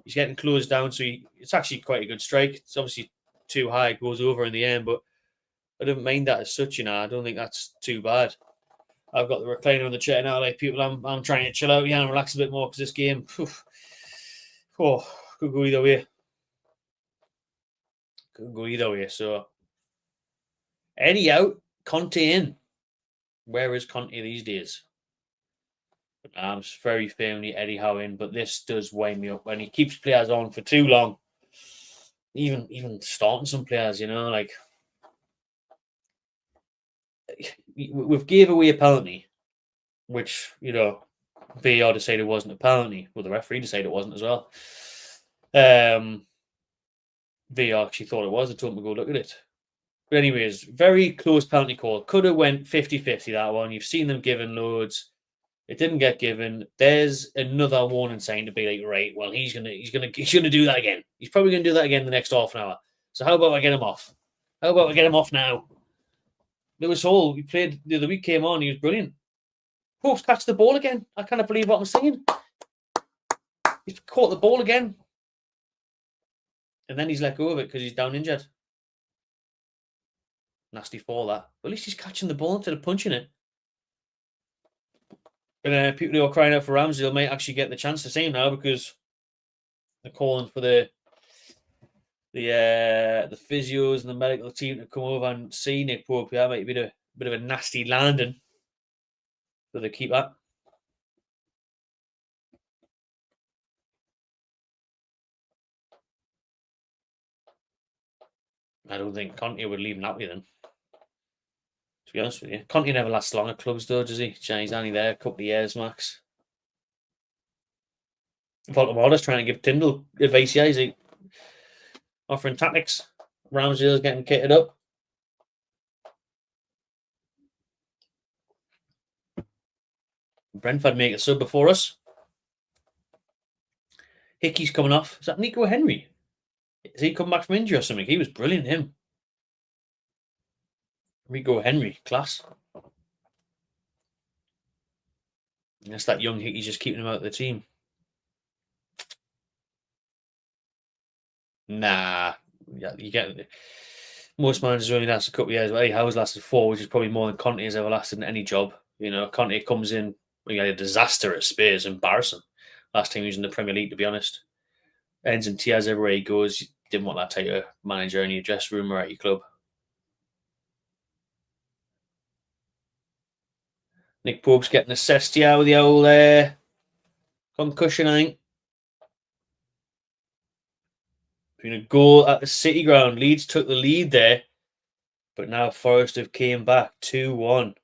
He's getting closed down, so it's actually quite a good strike. It's obviously too high, it goes over in the end, but I didn't mind that as such, you know. I don't think that's too bad. I've got the recliner on the chair now, like people. I'm trying to chill out, yeah, and relax a bit more because this game, could go either way. Could go either way. So Eddie out, Conte in. Where is Conte these days? I'm very firmly Eddie Howe in, but this does weigh me up when he keeps players on for too long. Even starting some players, you know, like we've gave away a penalty, which, you know, VAR decided it wasn't a penalty. Well, the referee decided it wasn't as well. VAR actually thought it was. I told him to go look at it. But anyways, very close penalty call. Could have went 50-50, that one. You've seen them given loads. It didn't get given. There's another warning sign to be like, right, well, he's gonna do that again. He's probably gonna do that again the next half an hour. So how about I get him off? How about I get him off now? Lewis Hall, he played the other week, came on, he was brilliant. Pope's catch the ball again. I can't believe what I'm saying. He's caught the ball again. And then he's let go of it because he's down injured. Nasty fall, that. But at least he's catching the ball instead of punching it. And people who are crying out for Ramsdale might actually get the chance to see him now because they're calling for the physios and the medical team to come over and see Nick Pope. Yeah, might be a bit of a nasty landing for the keeper. I don't think Conte would leave him that way then. To be honest with you, Conte never lasts long at clubs, though, does he? He's only there a couple of years max. Voldemort's trying to give Tyndall advice. Yeah, he's offering tactics. Ramsdale's getting kitted up. Brentford make a sub before us. Hickey's coming off. Is that Nico Henry? Has he come back from injury or something? He was brilliant, him. Nico Henry, class. And that's that young Hickey's just keeping him out of the team. Nah. Yeah, you get most managers only last a couple of years, but Eddie Howe's lasted 4, which is probably more than Conte has ever lasted in any job. You know, Conte comes in, he had a disaster at Spurs, embarrassing. Last time he was in the Premier League, to be honest. Ends in tears everywhere he goes. Didn't want that type of manager in your dressing room or at your club. Nick Pope's getting assessed here with the old concussion, I think. Been a goal at the City ground. Leeds took the lead there, but now Forest have came back 2-1.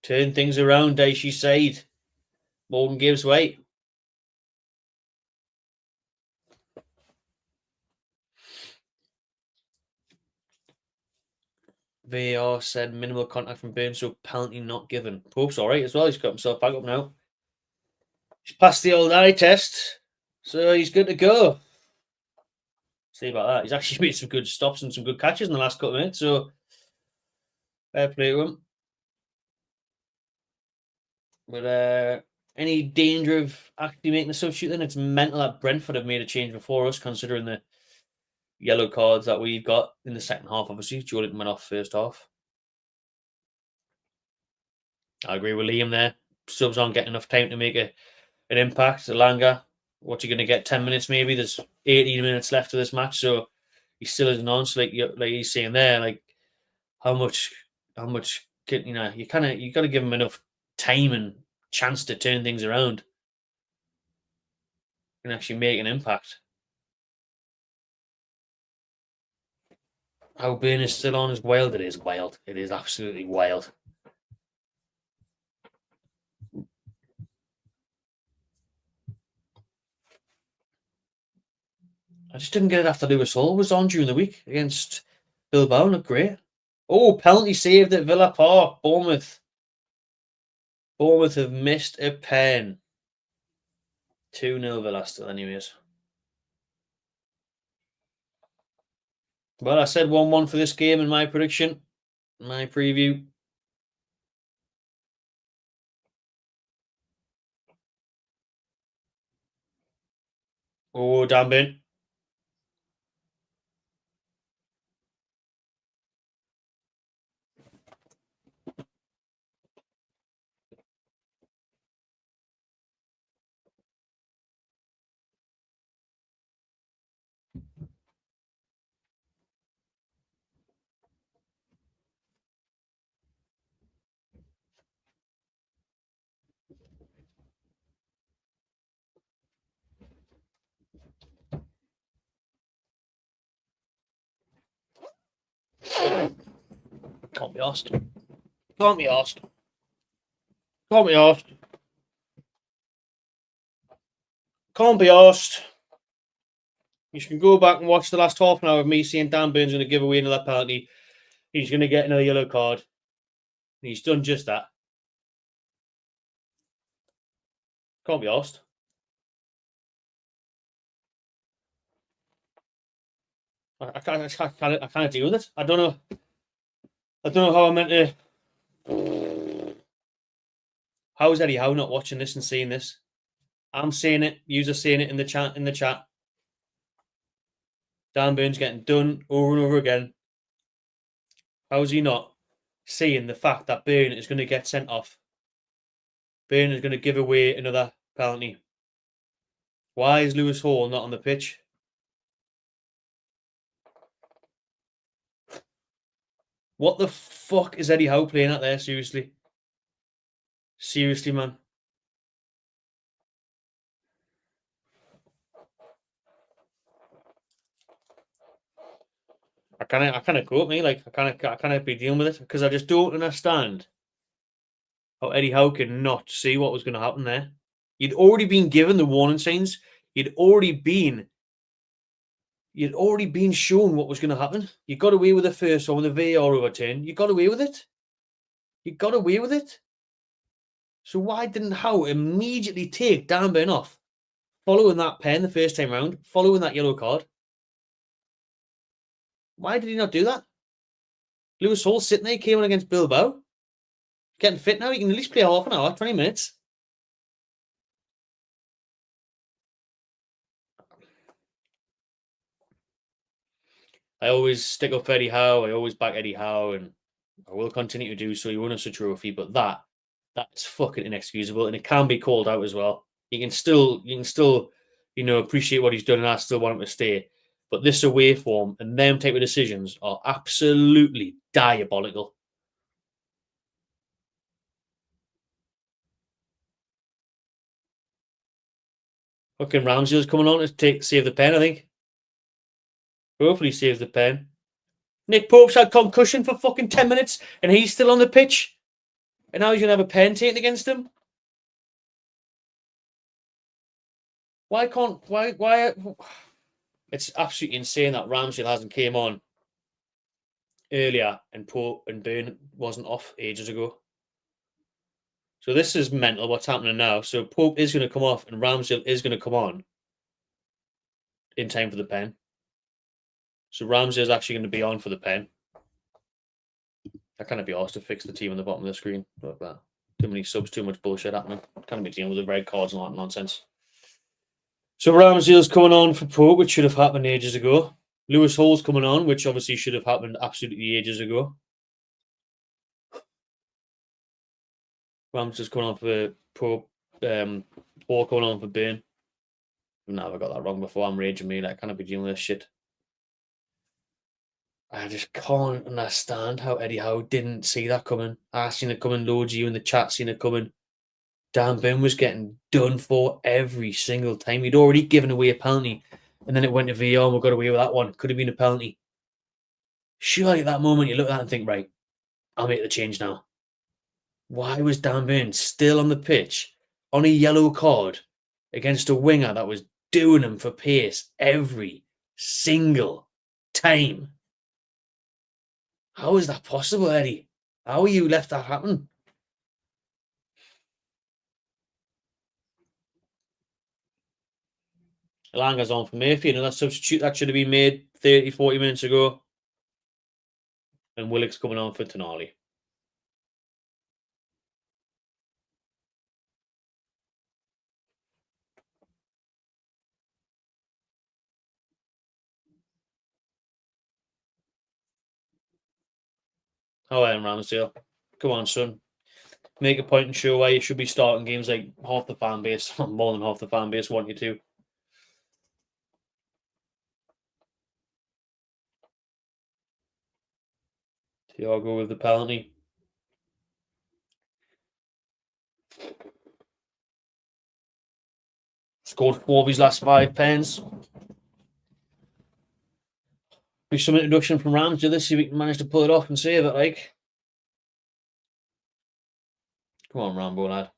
Turn things around, Dicey side. Morgan gives way. VAR said minimal contact from Burns, so penalty not given. Pope's all right as well. He's got himself back up now. He's passed the old eye test, so he's good to go. See about that. He's actually made some good stops and some good catches in the last couple of minutes, so fair play to him. But any danger of actually making a substitute then? It's mental that Brentford have made a change before us, considering the yellow cards that we've got in the second half, obviously. Jordan went off first half. I agree with Liam there. Subs aren't getting enough time to make an impact. Alanga, what's he going to get? 10 minutes maybe? There's 18 minutes left of this match, so he still isn't on. So like he's saying there, like how much you know, you got to give him enough time and chance to turn things around and actually make an impact. How Burn is still on is wild. It is wild. It is absolutely wild. I just didn't get it after Lewis Hall was on during the week against Bilbao. Looked great. Oh, penalty saved at Villa Park. Bournemouth have missed a pen. 2-0 Villa still, anyways. Well, I said 1-1 for this game in my prediction, my preview. Oh, damn bin. Can't be asked. Can't be asked. Can't be asked. Can't be asked. You can go back and watch the last half an hour of me saying Dan Burn's going to give away another penalty. He's going to get another yellow card. And he's done just that. Can't be asked. I can't deal with it. I don't know how I'm meant to. How is Eddie Howe not watching this and seeing this? I'm saying it. You're saying it in the chat. Dan Burn's getting done over and over again. How is he not seeing the fact that Burn is going to get sent off? Burn is going to give away another penalty. Why is Lewis Hall not on the pitch? What the fuck is Eddie Howe playing at there? Seriously. Seriously, man. I kind of cope me. Like I kind of be dealing with it because I just don't understand how Eddie Howe could not see what was going to happen there. You'd already been given the warning signs. You'd already been shown what was going to happen. You got away with the first one with the VAR overturn. You got away with it. You got away with it. So why didn't Howe immediately take Dan Burn off, following that pen the first time round, following that yellow card? Why did he not do that? Lewis Hall sitting there, came on against Bilbao. Getting fit now, he can at least play half an hour, 20 minutes. I always stick up for Eddie Howe. I always back Eddie Howe, and I will continue to do so. He won us a trophy, but that's fucking inexcusable, and it can be called out as well. You can still, appreciate what he's done, and I still want him to stay. But this away form and them type of decisions are absolutely diabolical. Fucking Ramsdale's coming on to save the pen, I think. Hopefully saves the pen. Nick Pope's had concussion for fucking 10 minutes and he's still on the pitch. And now he's going to have a pen taken against him. Why? It's absolutely insane that Ramsdale hasn't came on earlier and Pope and Burn wasn't off ages ago. So this is mental what's happening now. So Pope is going to come off and Ramsdale is going to come on in time for the pen. So Ramsdale is actually going to be on for the pen. I can't be asked to fix the team on the bottom of the screen. Like that. Too many subs, too much bullshit happening. Can't be dealing with the red cards and all that nonsense. So Ramsdale's coming on for Pope, which should have happened ages ago. Lewis Hall's coming on, which obviously should have happened absolutely ages ago. Ramsdale's coming on for Pope. Hall coming on for Burn. No, I got that wrong before. I'm raging me. Like, I can't be dealing with this shit. I just can't understand how Eddie Howe didn't see that coming. I seen it coming, loads of you in the chat seen it coming. Dan Burn was getting done for every single time. He'd already given away a penalty, and then it went to VAR and we got away with that one. Could have been a penalty. Surely at that moment you look at that and think, right, I'll make the change now. Why was Dan Burn still on the pitch on a yellow card against a winger that was doing him for pace every single time? How is that possible, Eddie? How are you left that happen? Elanga's on for Murphy. Another substitute that should have been made 30, 40 minutes ago. And Willock's coming on for Tonali. Oh, Ramsdale. Come on, son. Make a point and show why you should be starting games like half the fan base, more than half the fan base want you to. Thiago with the penalty. Scored 4 of his last 5 pens. Be some introduction from Ramsdale. Let's see if we can manage to pull it off and save it, like. Come on, Rambo, lad.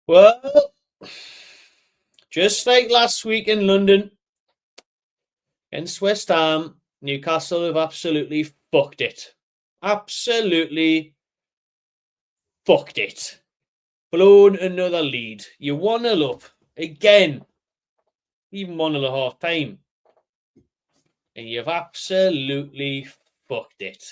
Well, just like last week in London against West Ham, Newcastle have absolutely fucked it. Absolutely fucked it. Blown another lead. You're 1-0 up. Again. Even 1-0 at half time. And you've absolutely fucked it.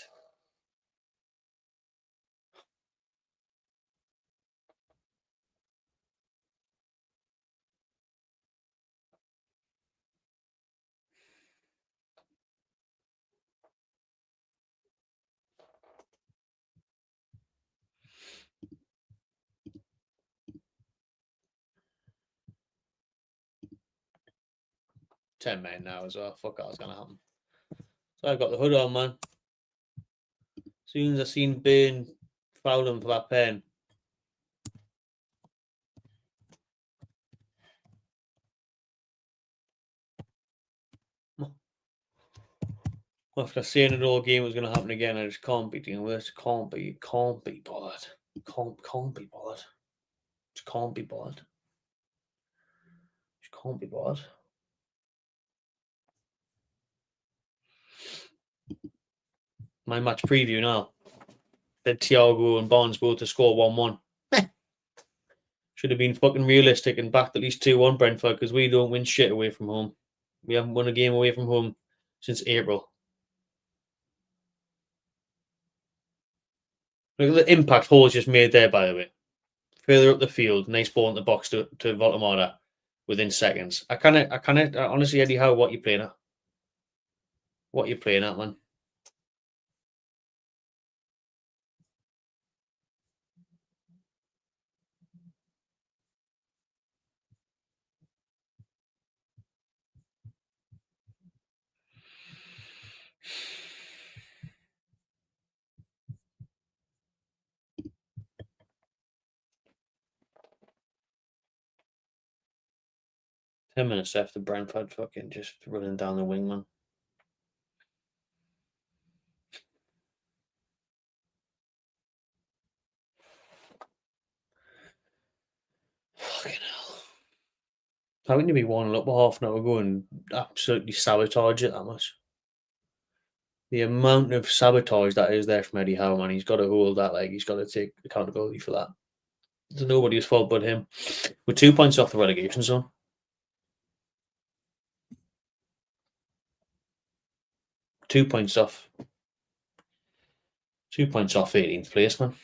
$10 million now as well. Fuck, that's gonna happen. So I've got the hood on, man. As soon as I seen Burn foul him for that pen. After saying it all game was going to happen again, I just can't be dealing with it. Can't be bothered. Can't be bothered. Just can't be bothered. Just can't be bothered. My match preview now. Then Thiago and Barnes both to score 1-1. Should have been fucking realistic and backed at least 2-1 Brentford because we don't win shit away from home. We haven't won a game away from home since April. Look at the impact Hall's just made there, by the way. Further up the field, nice ball in the box to Voltamada within seconds. I honestly, Eddie Howe, what you playing at? What you playing at, man? Ten minutes after Brentford fucking just running down the wing, man. Fucking hell. How can you be 1-0 up half an hour ago and absolutely sabotage it that much? The amount of sabotage that is there from Eddie Howe, man, he's got to hold that, like, he's got to take accountability for that. It's nobody's fault but him. We're 2 points off the relegation zone. 2 points off. 2 points off 18th place, man.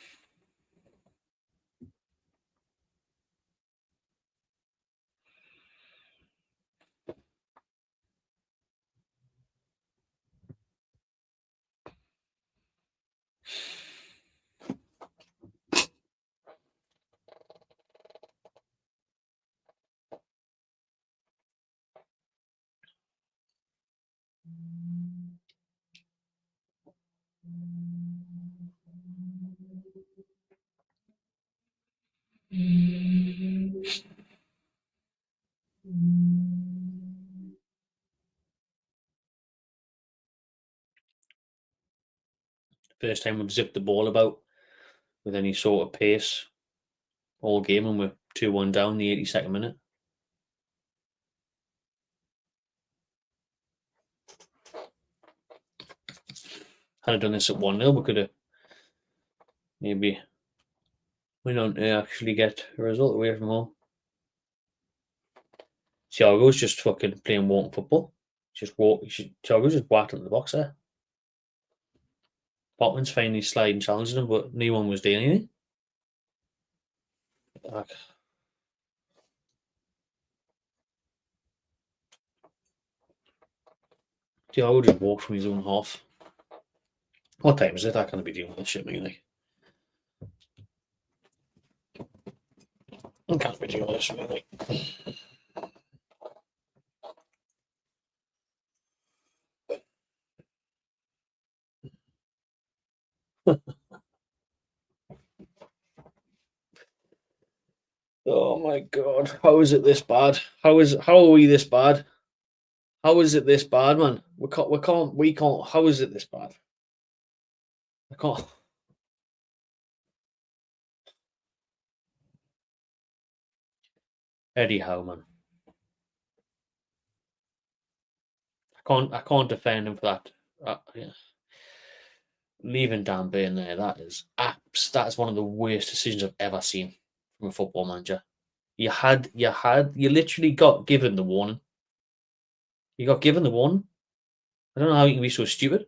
First time we've zipped the ball about with any sort of pace all game, and we're 2-1 down the 82nd minute. Had I done this at 1-0, we could have maybe went on to actually get a result away from home. Thiago's just fucking playing walking football. Thiago's just whacking the box there. Botman's finally sliding, challenging him, but no one was doing anything. Like, Thiago just walked from his own half. What time is it? I can't be doing this shit, mate. Like, I can't be doing this, mate. Like. Oh my god! How is it this bad? How are we this bad? How is it this bad, man? We can't. How is it this bad? I can't. Eddie Howe, man. I can't defend him for that. Yeah. Leaving Dan Burn there, that is one of the worst decisions I've ever seen from a football manager. You literally got given the warning. You got given the warning. I don't know how you can be so stupid.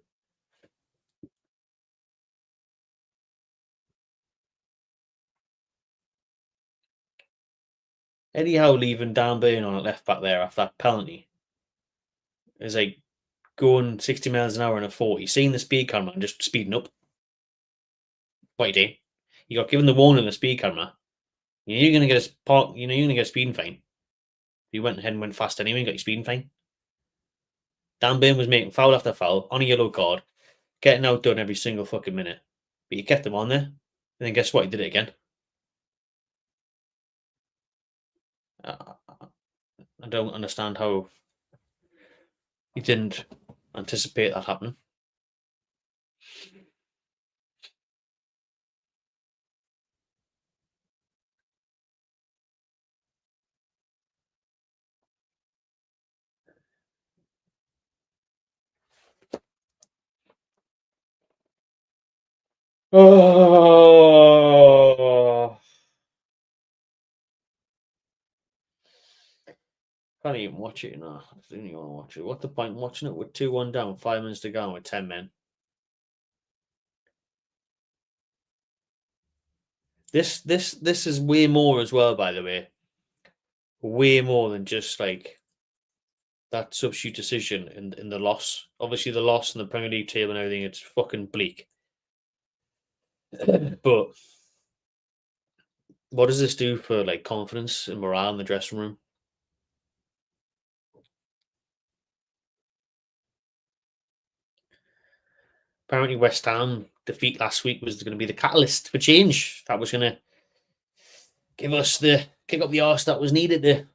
Eddie Howe leaving Dan Burn on at left back there after that penalty is like going 60 miles an hour in a 40, seeing the speed camera and just speeding up. What you do? You got given the warning on the speed camera. You're gonna get you're gonna get a speeding fine. You went ahead and went fast anyway and got your speeding fine. Dan Burn was making foul after foul on a yellow card, getting outdone every single fucking minute. But you kept him on there. And then guess what? He did it again. I don't understand how he didn't anticipate that happening. Oh, can't even watch it now. I don't even want to watch it. What's the point watching it with 2-1 down, 5 minutes to go, and with 10 men? This is way more as well, by the way. Way more than just like that substitute decision in the loss. Obviously, the loss in the Premier League table and everything, it's fucking bleak. But what does this do for like confidence and morale in the dressing room? Apparently, West Ham defeat last week was going to be the catalyst for change. That was going to give us the kick up the arse that was needed to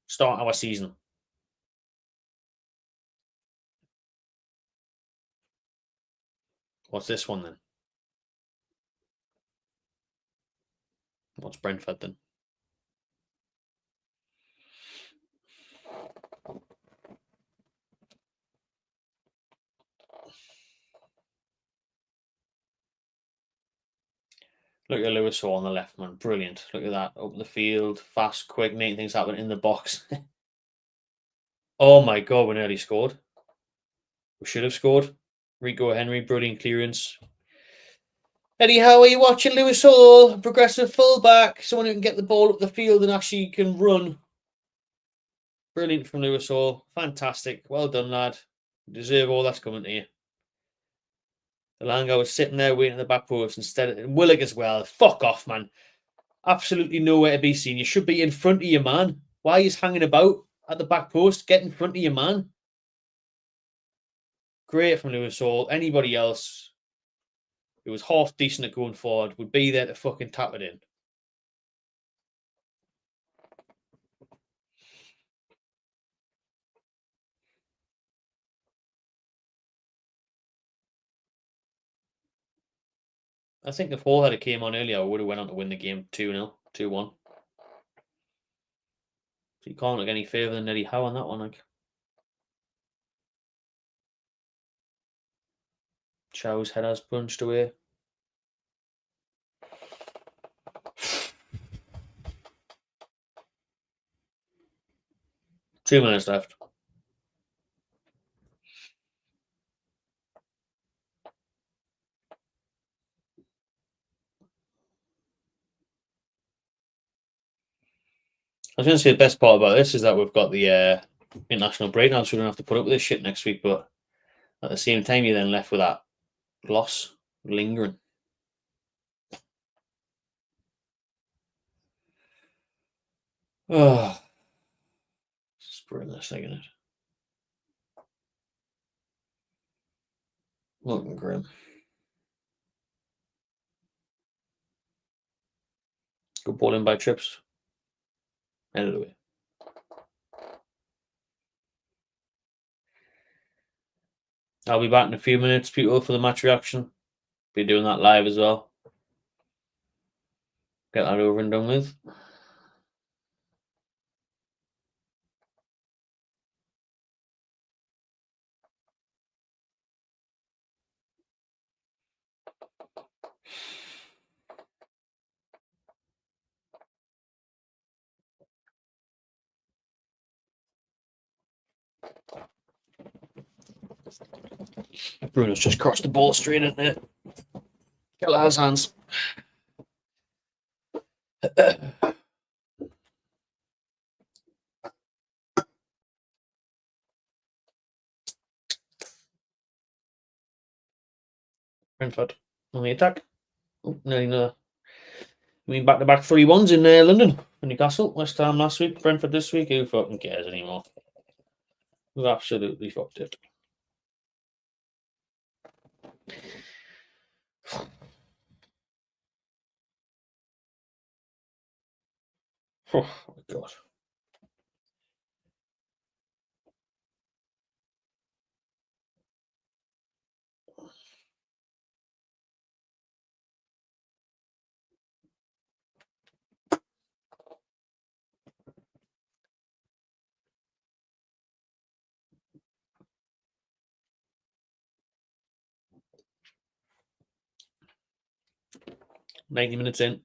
start our season. What's this one then? What's Brentford then? Look at Lewis Hall on the left, man. Brilliant. Look at that. Open the field. Fast, quick, making things happen in the box. Oh my God, we nearly scored. We should have scored. Rico Henry, brilliant clearance. Eddie, how are you watching Lewis Hall? Progressive fullback. Someone who can get the ball up the field and actually can run. Brilliant from Lewis Hall. Fantastic. Well done, lad. You deserve all that's coming to you. Elanga was sitting there waiting at the back post instead of Willock as well. Fuck off, man. Absolutely nowhere to be seen. You should be in front of your man. Why are you hanging about at the back post? Get in front of your man. Great from Lewis Hall. Anybody else who was half decent at going forward would be there to fucking tap it in. I think if Hall had came on earlier, I would have went on to win the game 2-0, 2-1. So you can't look any further than Eddie Howe on that one. Like Chow's head has punched away. Two minutes left. I was going to say the best part about this is that we've got the international break now, so we don't have to put up with this shit next week. But at the same time, you're then left with that loss lingering. Oh, it's brilliant, isn't it? Looking grim. Good ball in by Trips. End of the way. I'll be back in a few minutes, people, for the match reaction. Be doing that live as well. Get that over and done with. Bruno's just crossed the ball straight in there. Kelleher's hands. Brentford on the attack. Oh, nearly another. I mean, back-to-back 3-1s in London. Newcastle, West Ham last week, Brentford this week. Who fucking cares anymore? We've absolutely fucked it. Oh my God. $90 in.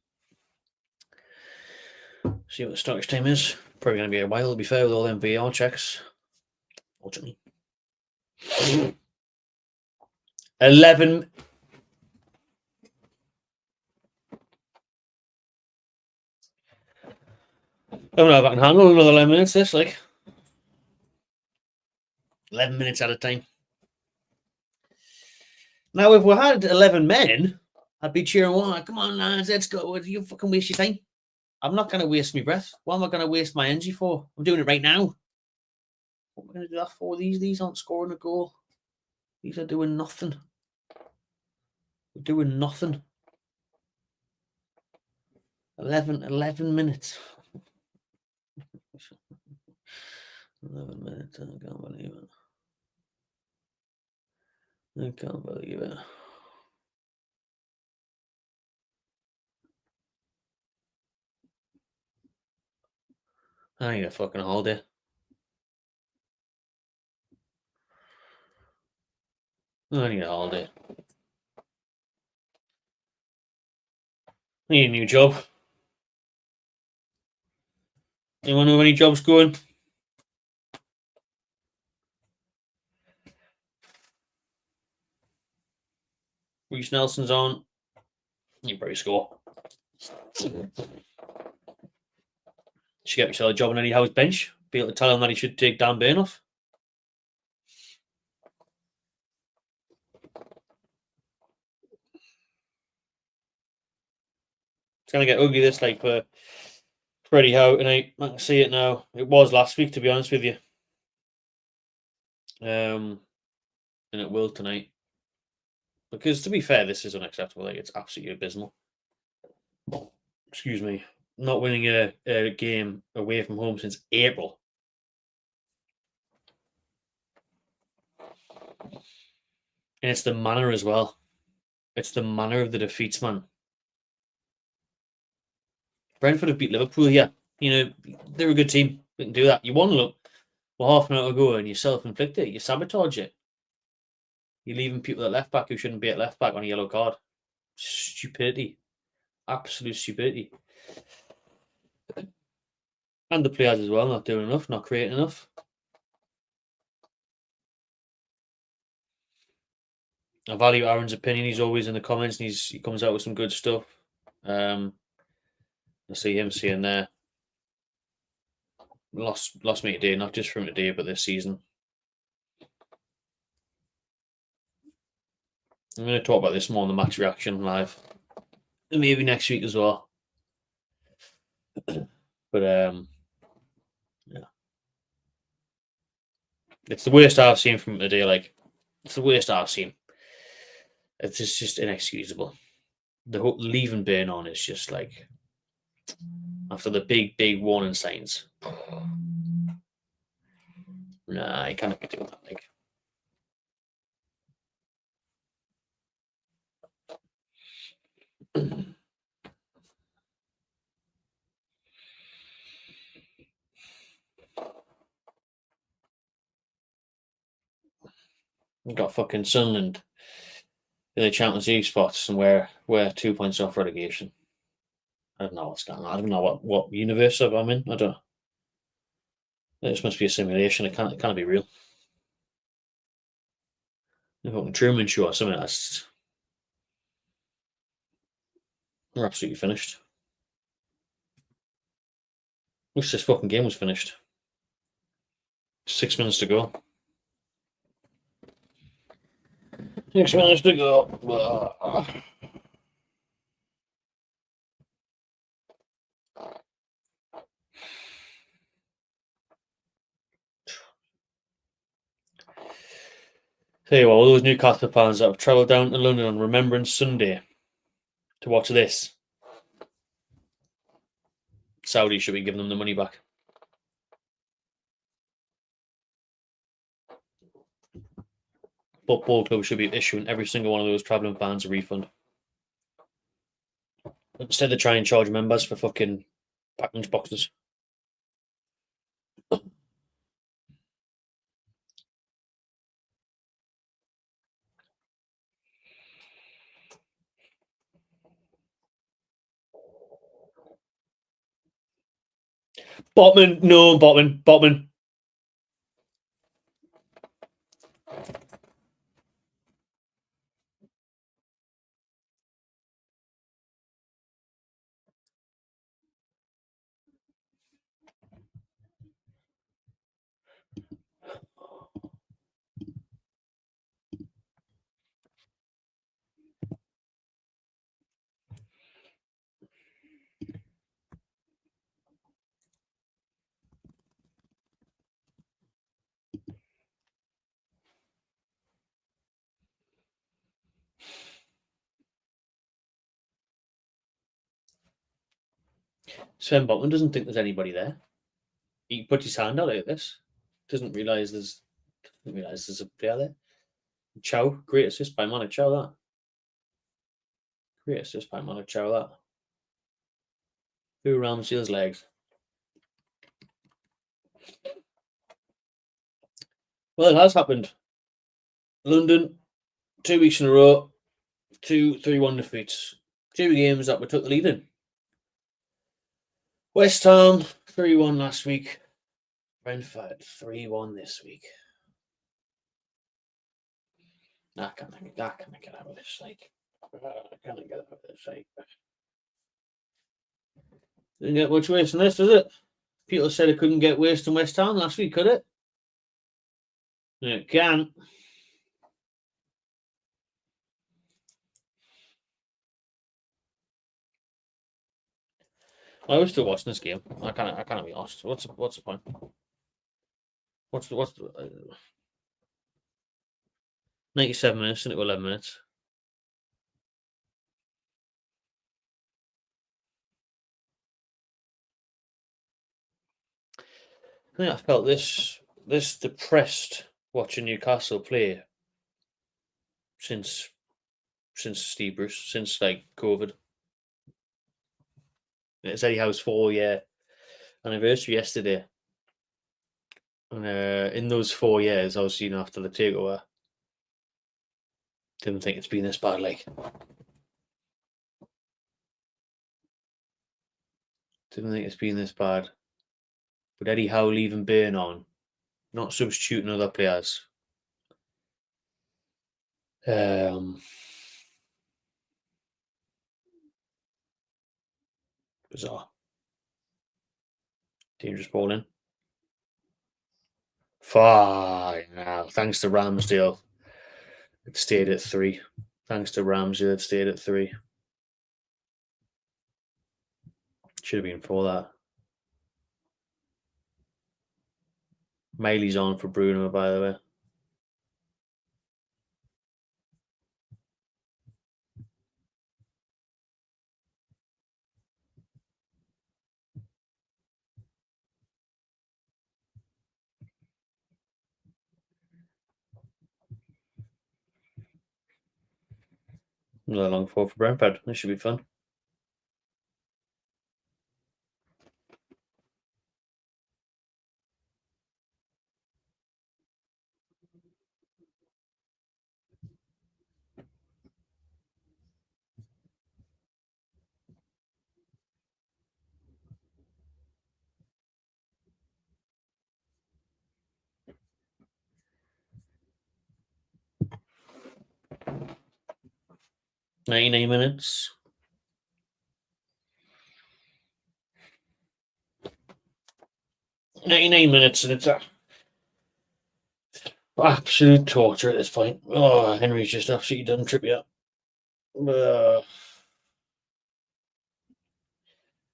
See what the stoppage time is. Probably going to be a while, to be fair, with all them VAR checks. Fortunately. 11. I don't know if I can handle another 11 minutes, this, like. 11 minutes at a time. Now, if we had 11 men, I'd be cheering, oh, come on, lads, let's go. You fucking waste your time. I'm not going to waste my breath. What am I going to waste my energy for? I'm doing it right now. What am I going to do that for? These aren't scoring a goal. These are doing nothing. We're doing nothing. 11 minutes. 11 minutes. I can't believe it. I can't believe it. I need a fucking holiday. I need a holiday. Need a new job. Anyone know any jobs going? Reece Nelson's on. You probably score. Should get yourself a job on Eddie Howe's bench. Be able to tell him that he should take Dan Burn off. It's going to get ugly this like for Eddie Howe tonight. I can see it now. It was last week, to be honest with you. And it will tonight. Because to be fair, this is unacceptable. Like, it's absolutely abysmal. Excuse me. Not winning a game away from home since April. And it's the manner as well. It's the manner of the defeats, man. Brentford have beat Liverpool here. You know, they're a good team. They can do that. You won them half an hour ago and you self-inflict it. You sabotage it. You're leaving people at left back who shouldn't be at left back on a yellow card. Stupidity. Absolute stupidity. And the players as well, not doing enough, not creating enough. I value Aaron's opinion. He's always in the comments and he comes out with some good stuff. I see him saying there. Lost me today, not just from today, but this season. I'm going to talk about this more on the match reaction live. And maybe next week as well. But yeah. It's the worst I've seen from today, like it's the worst I've seen. It's just inexcusable. The whole leaving Burn on is just like after the big warning signs. Nah, you can't be doing that. Like, we've got fucking Sunderland in the Champions League spots, and we're 2 points off relegation. I don't know what's going on. I don't know what universe I'm in. I don't know. This must be a simulation. It can't be real. A fucking Truman Show or something. We're absolutely finished. Wish this fucking game was finished. 6 minutes to go. 6 minutes to go. Tell you what, all those Newcastle fans that have travelled down to London on Remembrance Sunday to watch this, Saudi should be giving them the money back. Football club should be issuing every single one of those travelling fans a refund. Instead of trying to charge members for fucking pack lunch boxes. Botman, no, Botman. Sven Botman doesn't think there's anybody there. He puts his hand out like this. Doesn't realise there's a player there. Chow, great assist by Manu Chow, that. Great assist by Manu Chow, that. Through Ramsdale's legs. Well, it has happened. London, 2 weeks in a row, 2 3-1 defeats. 2 games that we took the lead in. West Ham 3-1 last week. Brentford 3-1 this week. I can't get out of this. Like, I can't get out of this. Like, didn't get much worse than this, does it? People said it couldn't get worse than West Ham last week, could it? It can. I was still watching this game. I can't be lost. What's the point? What's the 97 minutes into 11 minutes. I think I felt this depressed watching Newcastle play since Steve Bruce, since like COVID. It's Eddie Howe's 4-year anniversary yesterday. And in those 4 years, obviously, after the takeover, didn't think it's been this bad. Like, didn't think it's been this bad. But Eddie Howe leaving Burn on, not substituting other players. Bizarre. Dangerous bowling. Fine now. Thanks to Ramsdale, it stayed at 3. Thanks to Ramsdale, it stayed at 3. Should have been 4 that. Miley's on for Bruno, by the way. Another long 4 for Brentford. This should be fun. $99 minutes. And it's absolute torture at this point. Oh, Henry's just absolutely done Trippier.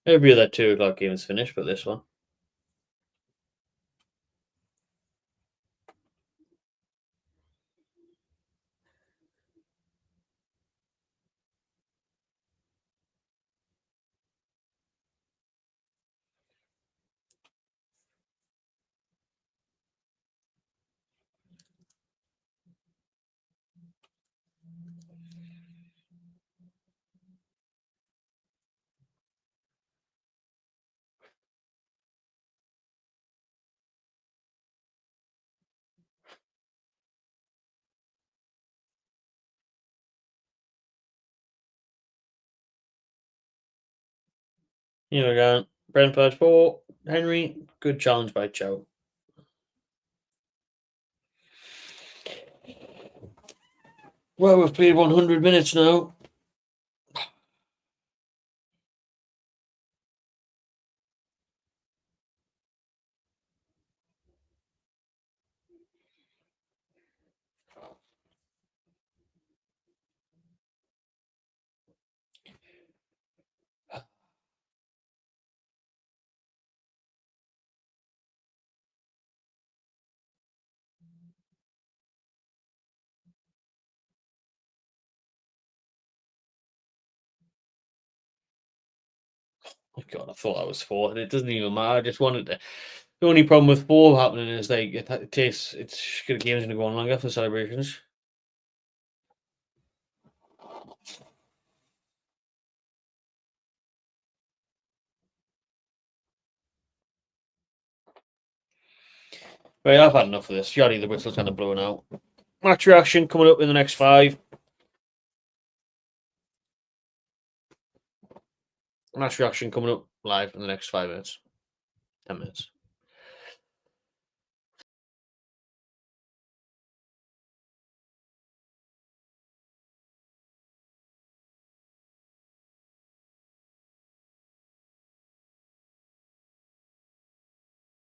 Every other 2 o'clock game is finished, but this one. Here we go. Brentford 4. Henry, good challenge by Chow. Well, we've played 100 minutes now. Oh God, I thought that was 4, and it doesn't even matter. I just wanted to. The only problem with 4 happening is like it takes. It's the game's gonna go on longer for celebrations. Right, I've had enough of this. Yardie, the whistle's kind of blowing out. Match reaction coming up in the next 5. Match reaction coming up live in the next 5 minutes. 10 minutes.